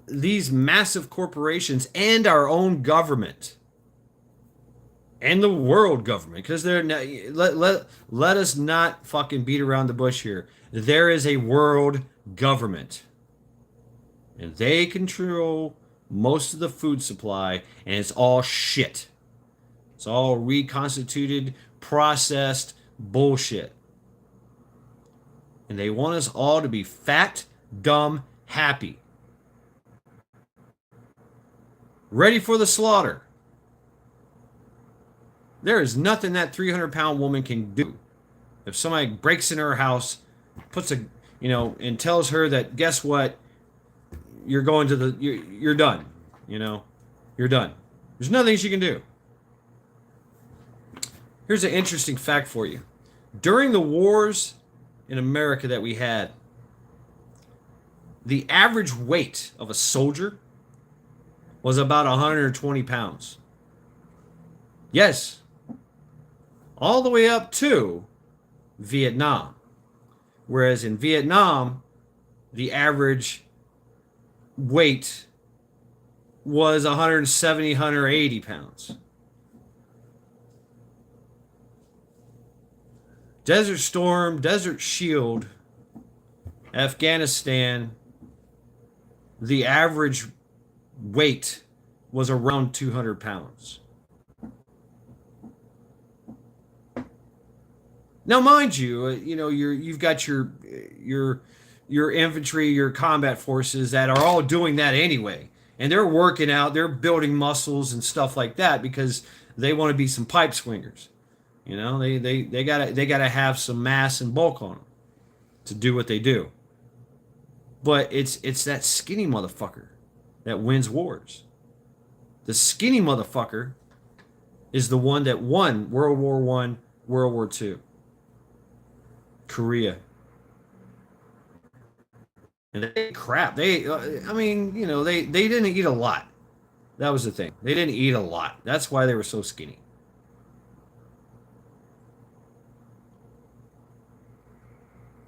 these massive corporations and our own government and the world government, because they're not, let us not fucking beat around the bush here. There is a world government, and they control most of the food supply, and it's all shit. It's all reconstituted, processed bullshit. And they want us all to be fat, dumb, happy. Ready for the slaughter. There is nothing that 300-pound woman can do. If somebody breaks in her house, puts and tells her that, guess what? You're going to you're done. You're done. There's nothing she can do. Here's an interesting fact for you. During the wars in America that we had, the average weight of a soldier was about 120 pounds. Yes. All the way up to Vietnam. Whereas in Vietnam, the average weight was 170, 180 pounds. Desert Storm, Desert Shield, Afghanistan, the average weight was around 200 pounds. Now, mind you, you've got your your infantry, your combat forces that are all doing that anyway, and they're working out, they're building muscles and stuff like that because they want to be some pipe swingers. They gotta have some mass and bulk on them to do what they do. But it's that skinny motherfucker that wins wars. The skinny motherfucker is the one that won World War One, World War Two, Korea. And they crap. I mean, they didn't eat a lot. That was the thing. They didn't eat a lot. That's why they were so skinny.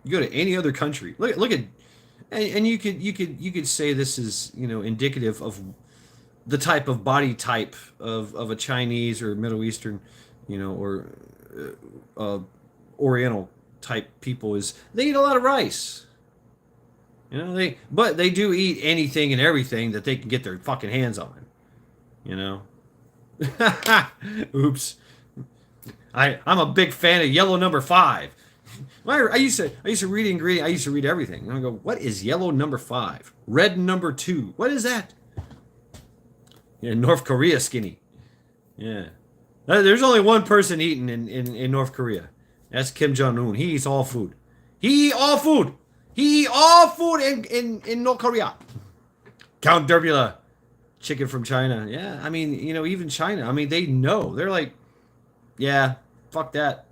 You go to any other country, look at, and you could say this is indicative of the type of body type of a Chinese or Middle Eastern, or Oriental type people is they eat a lot of rice. But they do eat anything and everything that they can get their fucking hands on. You know. Oops. I'm a big fan of yellow number 5. I used to read ingredient. I used to read everything. And I go, what is yellow number 5? Red number 2. What is that? Yeah, North Korea skinny. Yeah. There's only one person eating in North Korea. That's Kim Jong Un. He eats all food. He eat all food. He eat all food in North Korea. Count Derbula, chicken from China. Yeah, I mean, even China. I mean, they know. They're like, yeah, fuck that.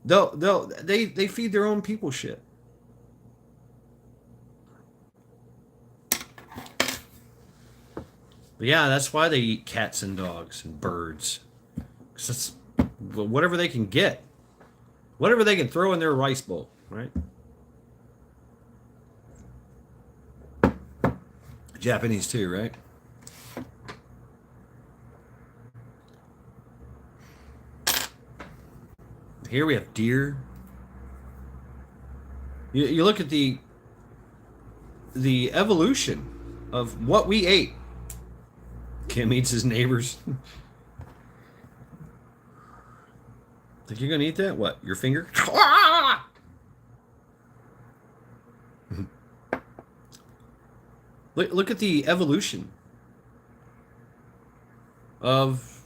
They feed their own people shit. But yeah, that's why they eat cats and dogs and birds. 'Cause that's whatever they can get. Whatever they can throw in their rice bowl, right? Japanese too, right? Here we have deer. You look at the evolution of what we ate. Kim eats his neighbors. Think you're gonna eat that? What? Your finger? Look at the evolution of,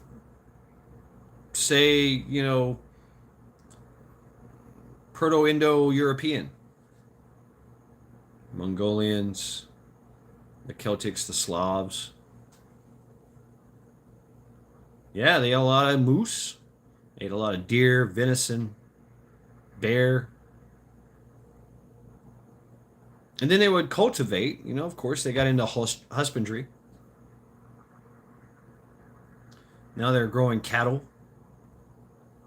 say, Proto-Indo-European. Mongolians, the Celtics, the Slavs. Yeah, they ate a lot of moose. They ate a lot of deer, venison, bear. And then they would cultivate, of course, they got into husbandry. Now they're growing cattle,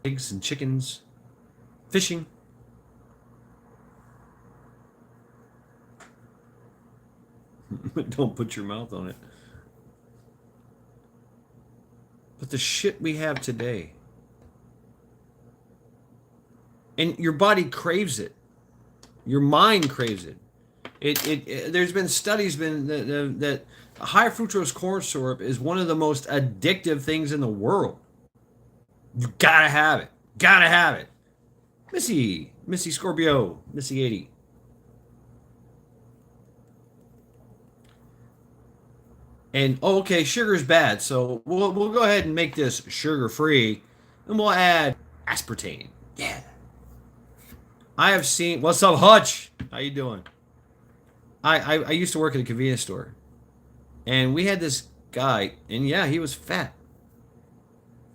pigs and chickens, fishing. Don't put your mouth on it. But the shit we have today. And your body craves it. Your mind craves it. There's been studies that high fructose corn syrup is one of the most addictive things in the world. You gotta have it. Gotta have it. Missy Scorpio, Missy 80. And okay, sugar's bad, so we'll go ahead and make this sugar free, and we'll add aspartame. Yeah. I have seen. What's up, Hutch? How you doing? I used to work at a convenience store, and we had this guy, and yeah, he was fat,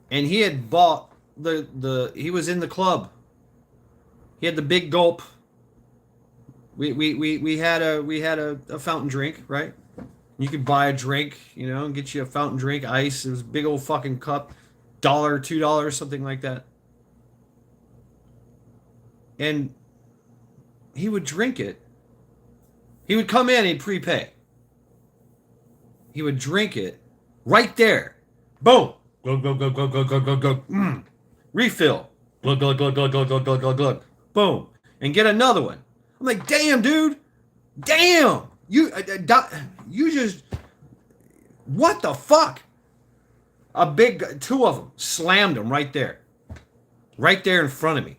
and he had bought he was in the club. He had the big gulp. We had a fountain drink, right? You could buy a drink, and get you a fountain drink, ice. It was a big old fucking cup, $1, $2, something like that. And he would drink it. He would come in and he'd prepay. He would drink it right there. Boom. Glug, glug, glug, glug, glug, glug, glug, glug. Refill. Glug, glug, glug, glug, glug, glug, glug, glug, glug. Boom. And get another one. I'm like, damn, dude. Damn. You just, what the fuck? Two of them, slammed them right there. right there in front of me.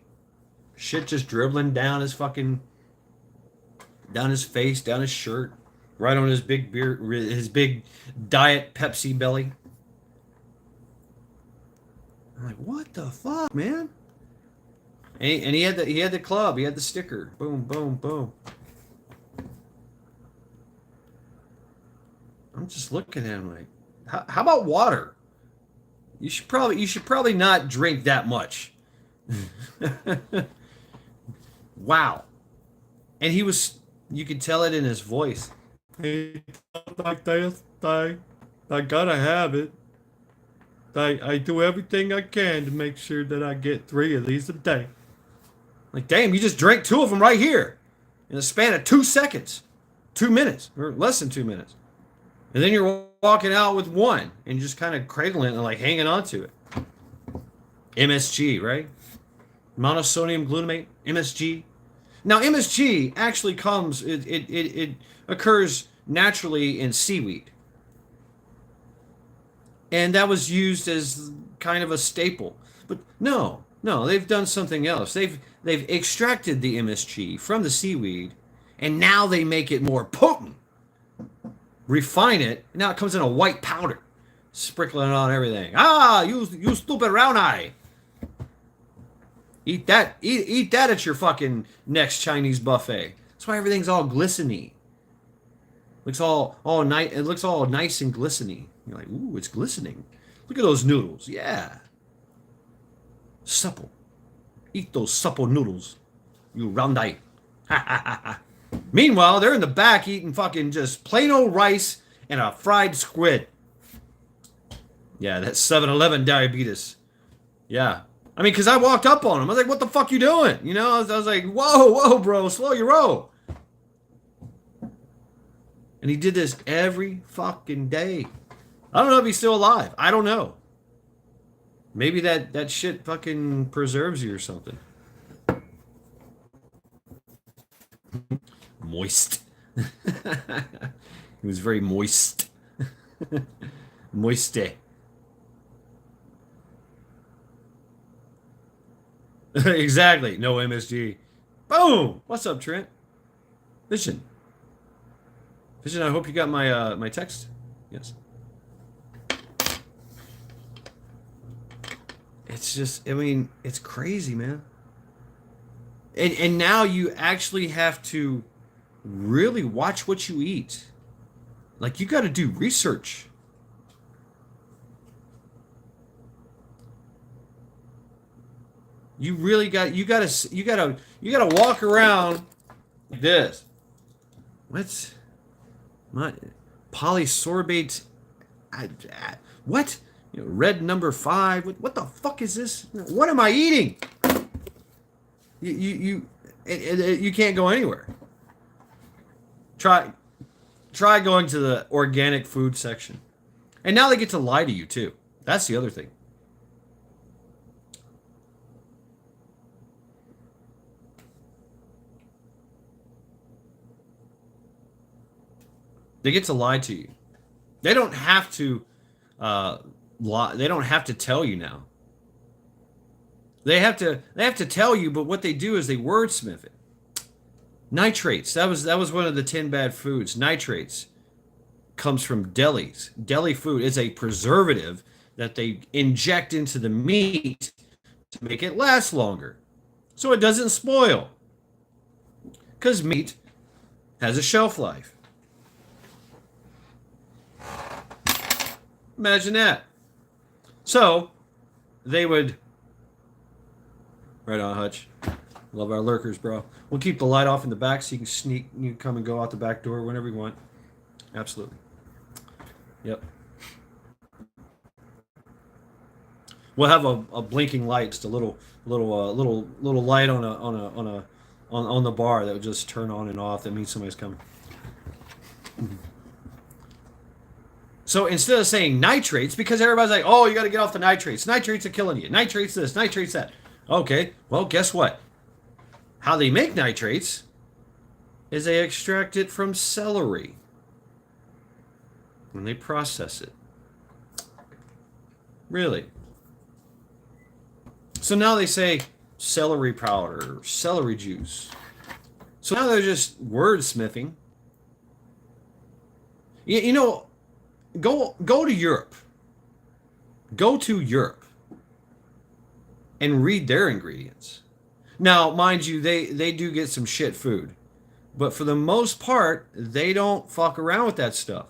Shit just dribbling down his face, down his shirt, right on his big his big diet Pepsi belly. I'm like, what the fuck, man? And he had the club, he had the sticker. Boom, boom, boom. I'm just looking at him like, how about water? You should probably not drink that much. Wow. And you could tell it in his voice. Hey, like this, I gotta have it. I do everything I can to make sure that I get 3 of these a day. Like, damn, you just drank 2 of them right here in a span of 2 seconds, 2 minutes, or less than 2 minutes. And then you're walking out with 1 and just kind of cradling it and like hanging on to it. MSG, right? Monosodium glutamate, MSG. Now, MSG actually it occurs naturally in seaweed. And that was used as kind of a staple. But no, they've done something else. They've extracted the MSG from the seaweed, and now they make it more potent. Refine it, and now it comes in a white powder, sprinkling it on everything. Ah, you stupid round eye. Eat that at your fucking next Chinese buffet. That's why everything's all glistening. Looks all nice. It looks all nice and glistening. You're like, ooh, it's glistening. Look at those noodles. Yeah. Supple. Eat those supple noodles. You round eye. Ha ha ha ha. Meanwhile, they're in the back eating fucking just plain old rice and a fried squid. Yeah, that's 7-Eleven diabetes. Yeah. I mean, because I walked up on him. I was like, what the fuck you doing? You know, I was like, whoa, bro, slow your roll. And he did this every fucking day. I don't know if he's still alive. I don't know. Maybe that shit fucking preserves you or something. Moist. He was very moist. Moiste. Exactly. No MSG. Boom. What's up, Trent? Vision. Vision, I hope you got my text. Yes. It's just, I mean, it's crazy, man. And now you actually have to really watch what you eat. Like, you got to do research. You really you gotta walk around like this. What? Polysorbate? What? You know, red number 5. What the fuck is this? What am I eating? You can't go anywhere. Try going to the organic food section. And now they get to lie to you too. That's the other thing. They get to lie to you. They don't have to lie. They don't have to tell you now. They have to tell you, but what they do is they wordsmith it. Nitrates. That was one of the 10 bad foods. Nitrates comes from delis. Deli food is a preservative that they inject into the meat to make it last longer, so it doesn't spoil. Because meat has a shelf life. Imagine that. So they would. Right on, Hutch. Love our lurkers, bro. We'll keep the light off in the back so you can sneak. You can come and go out the back door whenever you want. Absolutely. Yep. We'll have a blinking light, just a little light on the bar that would just turn on and off. That means somebody's coming. So instead of saying nitrates, because everybody's like, oh, you got to get off the nitrates. Nitrates are killing you. Nitrates this, nitrates that. Okay, well, guess what? How they make nitrates is they extract it from celery. And they process it. Really. So now they say celery powder, celery juice. So now they're just wordsmithing. You know, go to Europe. Go to Europe and read their ingredients. Now, mind you, they do get some shit food, but for the most part, they don't fuck around with that stuff.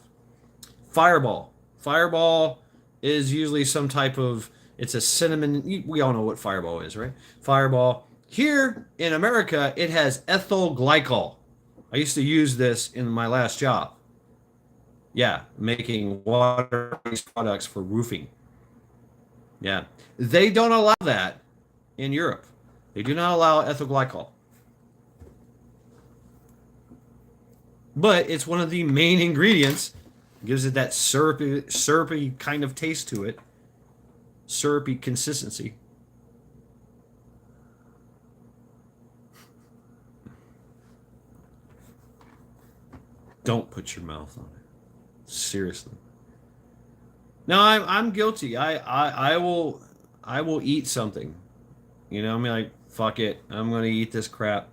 Fireball. Fireball is usually some type of, it's a cinnamon. We all know what Fireball is, right? Fireball. Here in America, it has ethyl glycol. I used to use this in my last job. Yeah, making water-based products for roofing. Yeah. They don't allow that in Europe. They do not allow ethyl glycol. But it's one of the main ingredients. Gives it that syrupy kind of taste to it. Syrupy consistency. Don't put your mouth on it. Seriously. No, I'm guilty. I will eat something. You know, I mean, like, fuck it. I'm gonna eat this crap.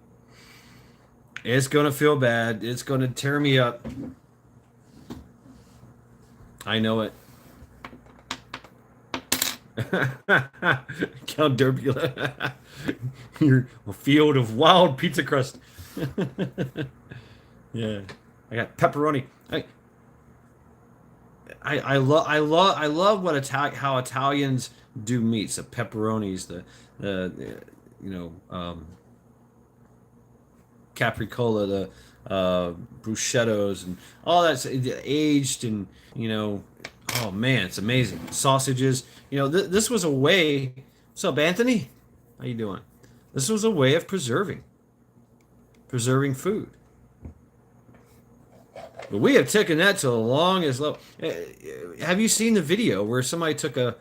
It's gonna feel bad. It's gonna tear me up. I know it. Count Derpula. You're a field of wild pizza crust. Yeah. I got pepperoni. I love what how Italians do meats. The pepperonis, the you know, capricola, the bruschettos, and all that's aged, and you know, oh man, it's amazing. Sausages. You know, this was a way. What's up, Anthony? How you doing? This was a way of preserving food. But we have taken that to the longest level. Have you seen the video where somebody took a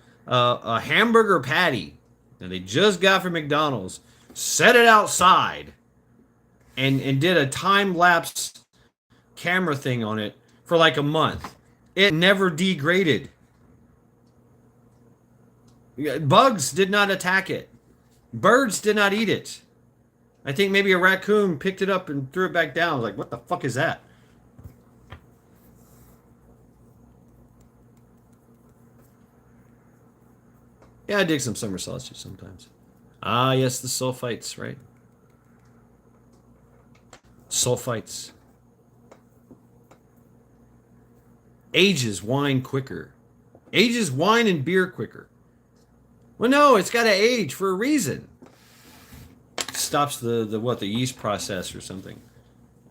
hamburger patty that they just got from McDonald's, set it outside, and did a time lapse camera thing on it for like a month? It never degraded. Bugs did not attack it. Birds did not eat it. I think maybe a raccoon picked it up and threw it back down. I was like, what the fuck is that? Yeah, I dig some summer sausage sometimes. Ah, yes, the sulfites, right? Sulfites. Ages wine quicker. Ages wine and beer quicker. Well, no, it's got to age for a reason. Stops the yeast process or something.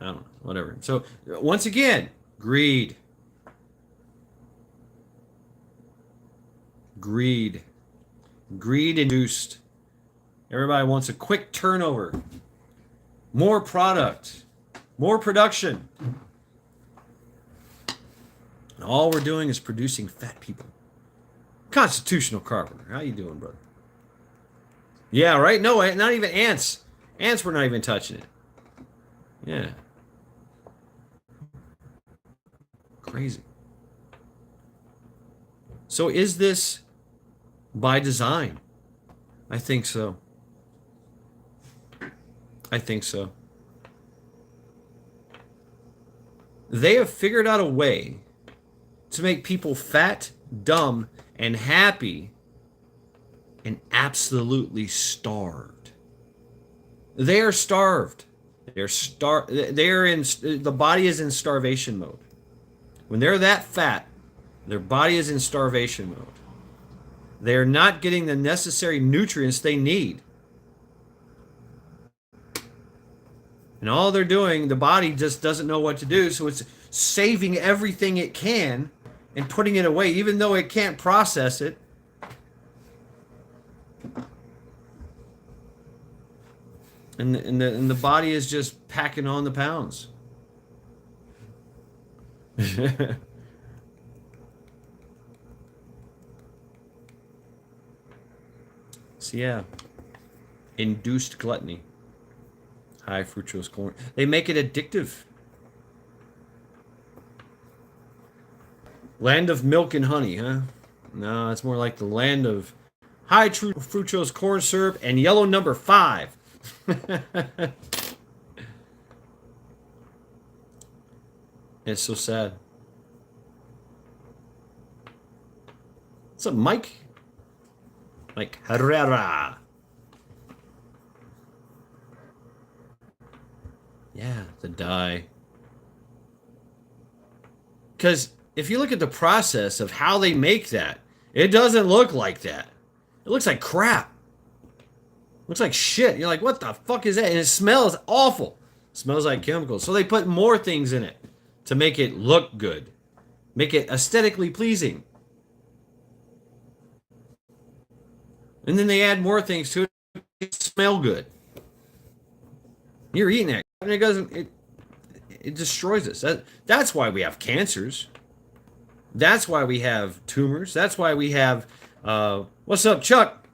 I don't know, whatever. So once again, greed. Greed. Greed induced. Everybody wants a quick turnover. More product. More production. And all we're doing is producing fat people. Constitutional Carpenter. How you doing, brother? Yeah, right? No, not even ants. Ants were not even touching it. Yeah. Crazy. So is this by design? I think so. I think so. They have figured out a way to make people fat, dumb, and happy and absolutely starved. They are starved. They're in, the body is in starvation mode. When they're that fat, their body is in starvation mode. They're not getting the necessary nutrients they need. And all they're doing, the body just doesn't know what to do, so it's saving everything it can and putting it away, even though it can't process it. And the body is just packing on the pounds. So yeah, induced gluttony. High fructose corn. They make it addictive. Land of milk and honey, huh? No, it's more like the land of high fructose corn syrup, and yellow number 5. It's so sad. What's up, Mike? Mike Herrera. Yeah, the dye. Because if you look at the process of how they make that, it doesn't look like that. It looks like crap. It looks like shit. You're like, what the fuck is that? And it smells awful. It smells like chemicals. So they put more things in it to make it look good, make it aesthetically pleasing. And then they add more things to it to smell good. You're eating it. And it doesn't. It destroys us. That's why we have cancers. That's why we have tumors. That's why we have. What's up, Chuck?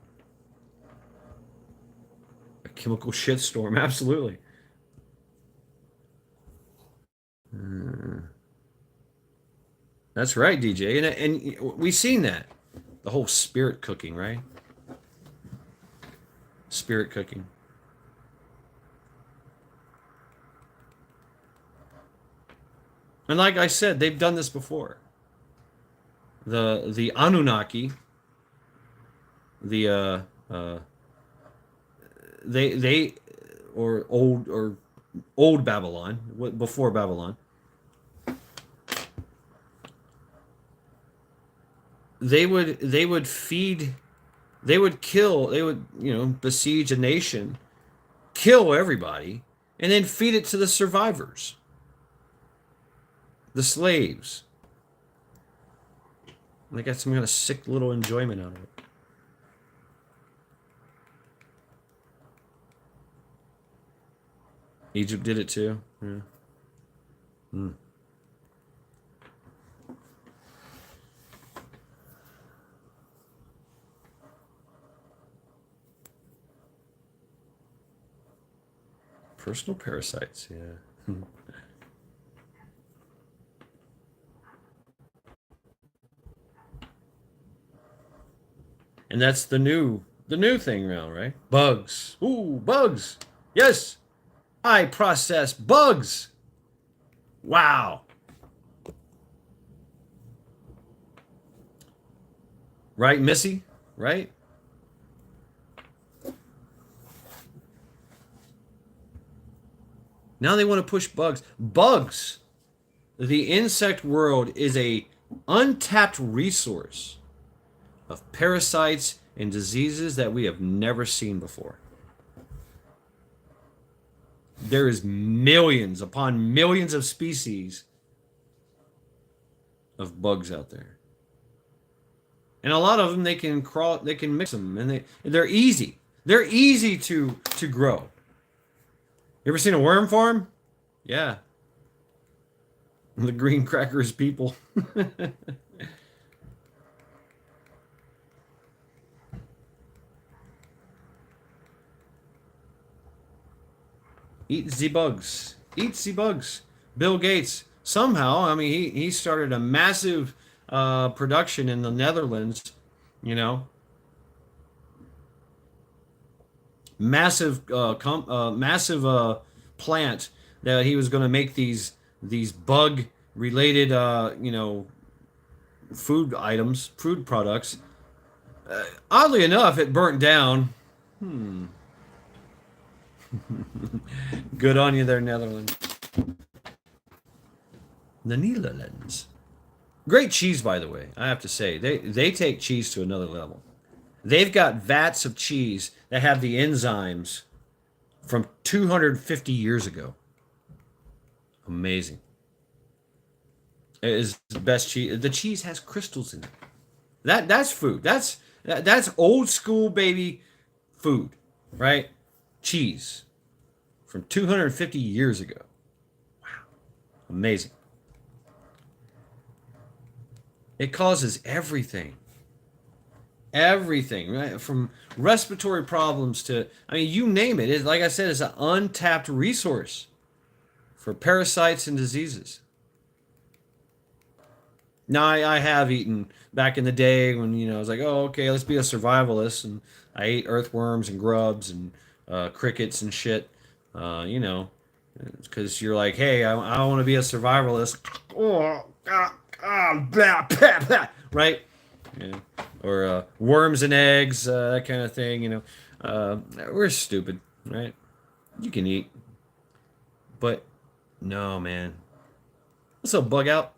A chemical shitstorm. Absolutely. That's right, DJ. And we've seen that. The whole spirit cooking, right? Spirit cooking. And like I said, they've done this before. The Anunnaki, the they or old Babylon, before Babylon, they would feed, they would kill, they would, besiege a nation, kill everybody, and then feed it to the survivors, the slaves. They got some kind of sick little enjoyment out of it. Egypt did it too. Yeah. Hmm. Personal parasites, yeah. And that's the new thing now, right? Bugs. Ooh, bugs. Yes. I process bugs. Wow. Right, Missy? Right? Now they want to push bugs. Bugs. The insect world is a untapped resource of parasites and diseases that we have never seen before. There is millions upon millions of species of bugs out there. And a lot of them, they can crawl, they can mix them, and they're easy. They're easy to grow. You ever seen a worm farm? Yeah. The green crackers people. Eat the bugs. Eat the bugs. Bill Gates, somehow, I mean, he started a massive production in the Netherlands, massive massive plant that he was going to make these bug related food items, food products. Oddly enough, it burnt down. Good on you there, Netherlands. The Netherlands. Great cheese, by the way. I have to say, they take cheese to another level. They've got vats of cheese that have the enzymes from 250 years ago. Amazing. It is the best cheese. The cheese has crystals in it. That's food. That's old school baby food, right? Cheese from 250 years ago. Wow. Amazing. It causes everything. Everything, right? From respiratory problems to, I mean, you name it. Like I said, it's an untapped resource for parasites and diseases. Now I have eaten back in the day when I was like, oh, okay, let's be a survivalist, and I ate earthworms and grubs and crickets and shit. You know, because you're like, hey, I want to be a survivalist. Oh, blah, blah, blah, right? Yeah. Or worms and eggs, that kind of thing. We're stupid, right? You can eat, but no, man. What's up, bug out?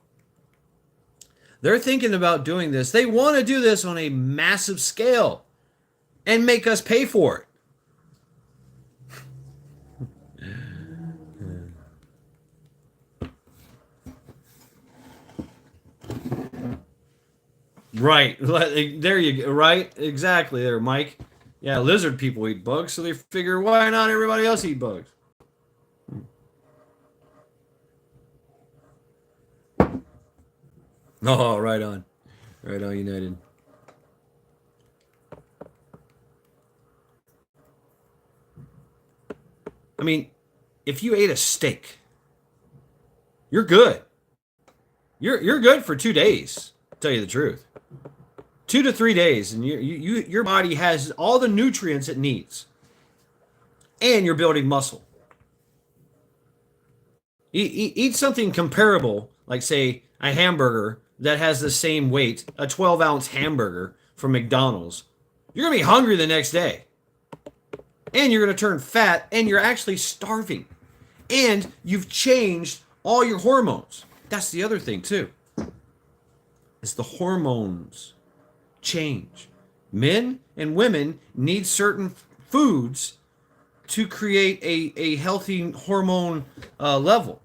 They're thinking about doing this. They want to do this on a massive scale and make us pay for it. Right. There you go. Right. Exactly there, Mike. Yeah, lizard people eat bugs, so they figure why not everybody else eat bugs? Oh, right on. Right on, United. I mean, if you ate a steak, you're good. You're good for 2 days, to tell you the truth. 2 to 3 days, and your body has all the nutrients it needs, and you're building muscle. Eat something comparable, like say a hamburger that has the same weight, a 12-ounce hamburger from McDonald's. You're gonna be hungry the next day, and you're gonna turn fat, and you're actually starving, and you've changed all your hormones. That's the other thing too. Is the hormones change. Men and women need certain foods to create a healthy hormone level.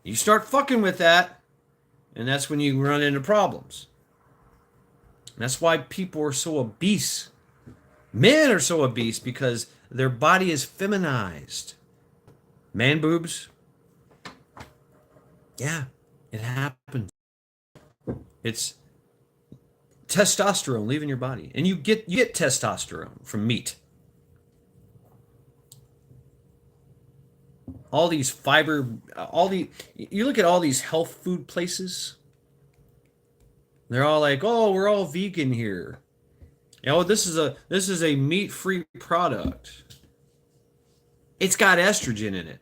You start fucking with that, and that's when you run into problems. And that's why people are so obese. Men are so obese because their body is feminized. Man boobs. Yeah, it happens. It's testosterone leaving your body, and you get testosterone from meat. All these fiber, all the you look at all these health food places. They're all like, "Oh, we're all vegan here." This is a meat-free product. It's got estrogen in it.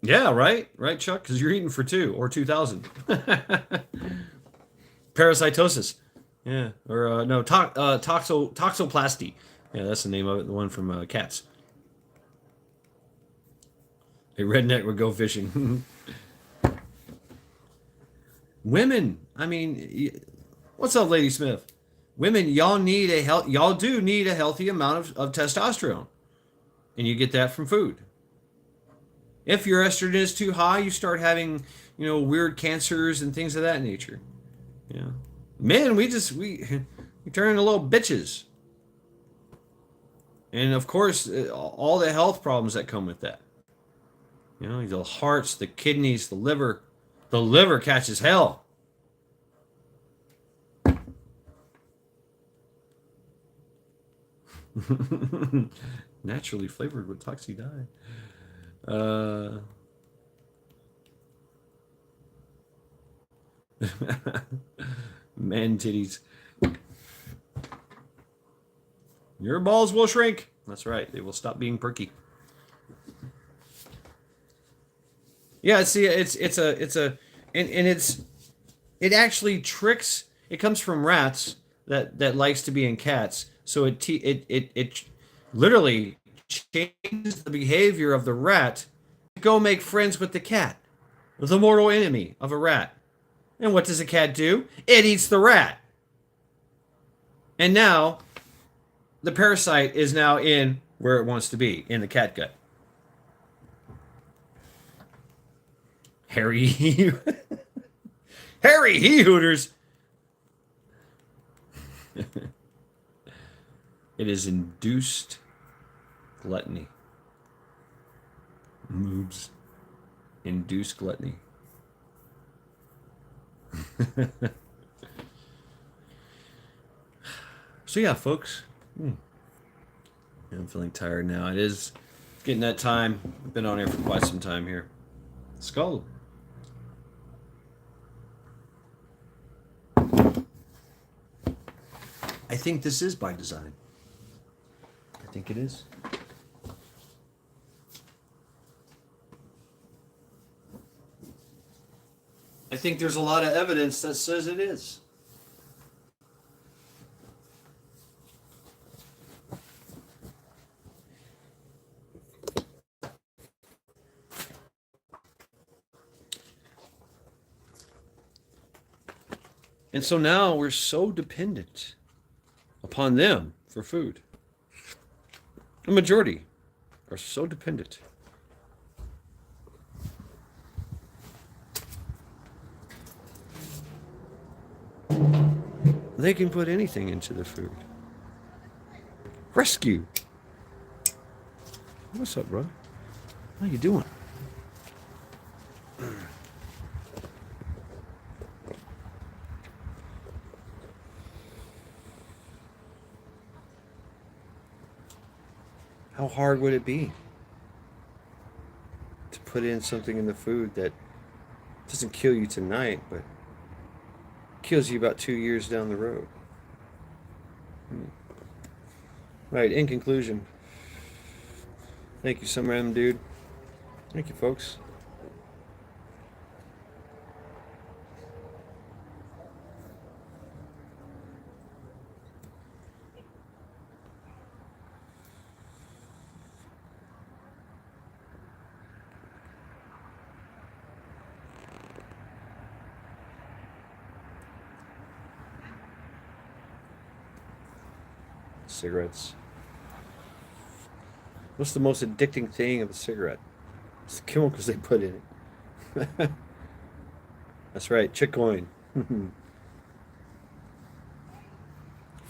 Yeah, right, right, Chuck, because you're eating for 2 or 2,000. Parasitosis. Yeah, or no, toxoplasty. Yeah, that's the name of it. The one from cats. A redneck would go fishing. Women, I mean, what's up, Lady Smith? Women, y'all do need a healthy amount of testosterone, and you get that from food. If your estrogen is too high, you start having, weird cancers and things of that nature. Yeah. Men, we turn into little bitches. And of course, all the health problems that come with that. The hearts, the kidneys, the liver. The liver catches hell. Naturally flavored with toxic dye. Man titties. Your balls will shrink. That's right. They will stop being perky. Yeah, see, it actually tricks. It comes from rats that likes to be in cats. So it literally changes the behavior of the rat to go make friends with the cat, the mortal enemy of a rat. And what does a cat do? It eats the rat. And now the parasite is now in where it wants to be, in the cat gut. Harry Harry Hooters. It is induced gluttony. Moves. Induced gluttony. So yeah, folks. I'm feeling tired now. It is getting that time. I've been on here for quite some time here. Skull. I think this is by design. I think it is. I think there's a lot of evidence that says it is. And so now we're so dependent upon them for food. The majority are so dependent. They can put anything into the food. Rescue. What's up, brother? How you doing? How hard would it be to put in something in the food that doesn't kill you tonight, but kills you about 2 years down the road? Right, in conclusion, thank you, some random dude. Thank you, folks. Cigarettes. What's the most addicting thing of a cigarette? It's the chemicals they put in it. That's right, Chicoin.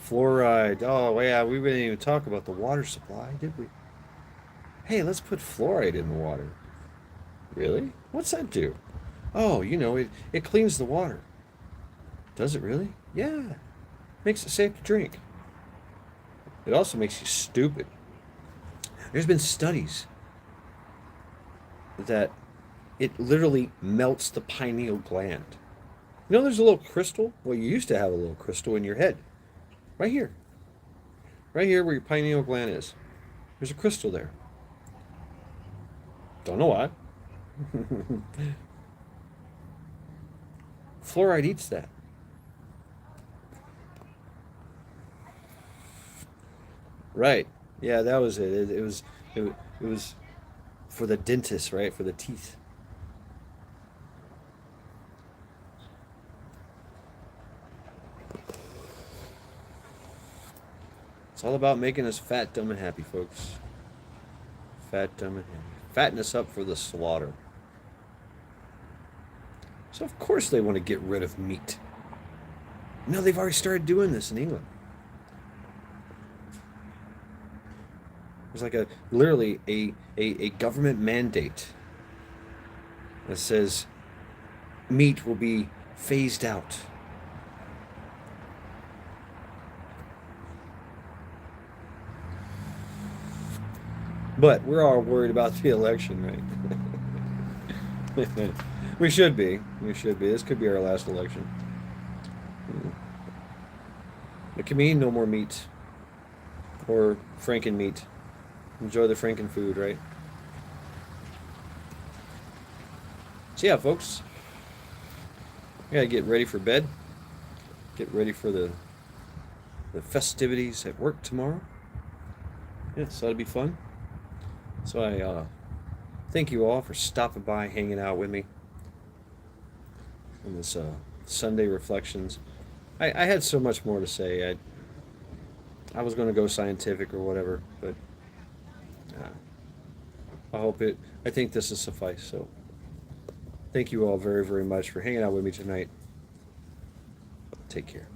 Fluoride. Oh, yeah, we didn't even talk about the water supply, did we? Hey, let's put fluoride in the water. Really? What's that do? Oh, it cleans the water. Does it really? Yeah. Makes it safe to drink. It also makes you stupid. There's been studies that it literally melts the pineal gland. There's a little crystal? Well, you used to have a little crystal in your head. Right here. Right here where your pineal gland is. There's a crystal there. Don't know why. Fluoride eats that. Right. Yeah, that was it. It was for the dentist, right? For the teeth. It's all about making us fat, dumb, and happy, folks. Fat, dumb, and happy. Fatten us up for the slaughter. So of course they want to get rid of meat. They've already started doing this in England. There's like literally a government mandate that says meat will be phased out. But we're all worried about the election, right? We should be. We should be. This could be our last election. It can mean no more meat or Franken meat. Enjoy the Franken food, right? So yeah, folks, we gotta get ready for bed. Get ready for the festivities at work tomorrow. Yeah, so that'll be fun. So I thank you all for stopping by, hanging out with me on this Sunday Reflections. I had so much more to say. I was going to go scientific or whatever, but I think this will suffice. So thank you all very, very much for hanging out with me tonight. Take care.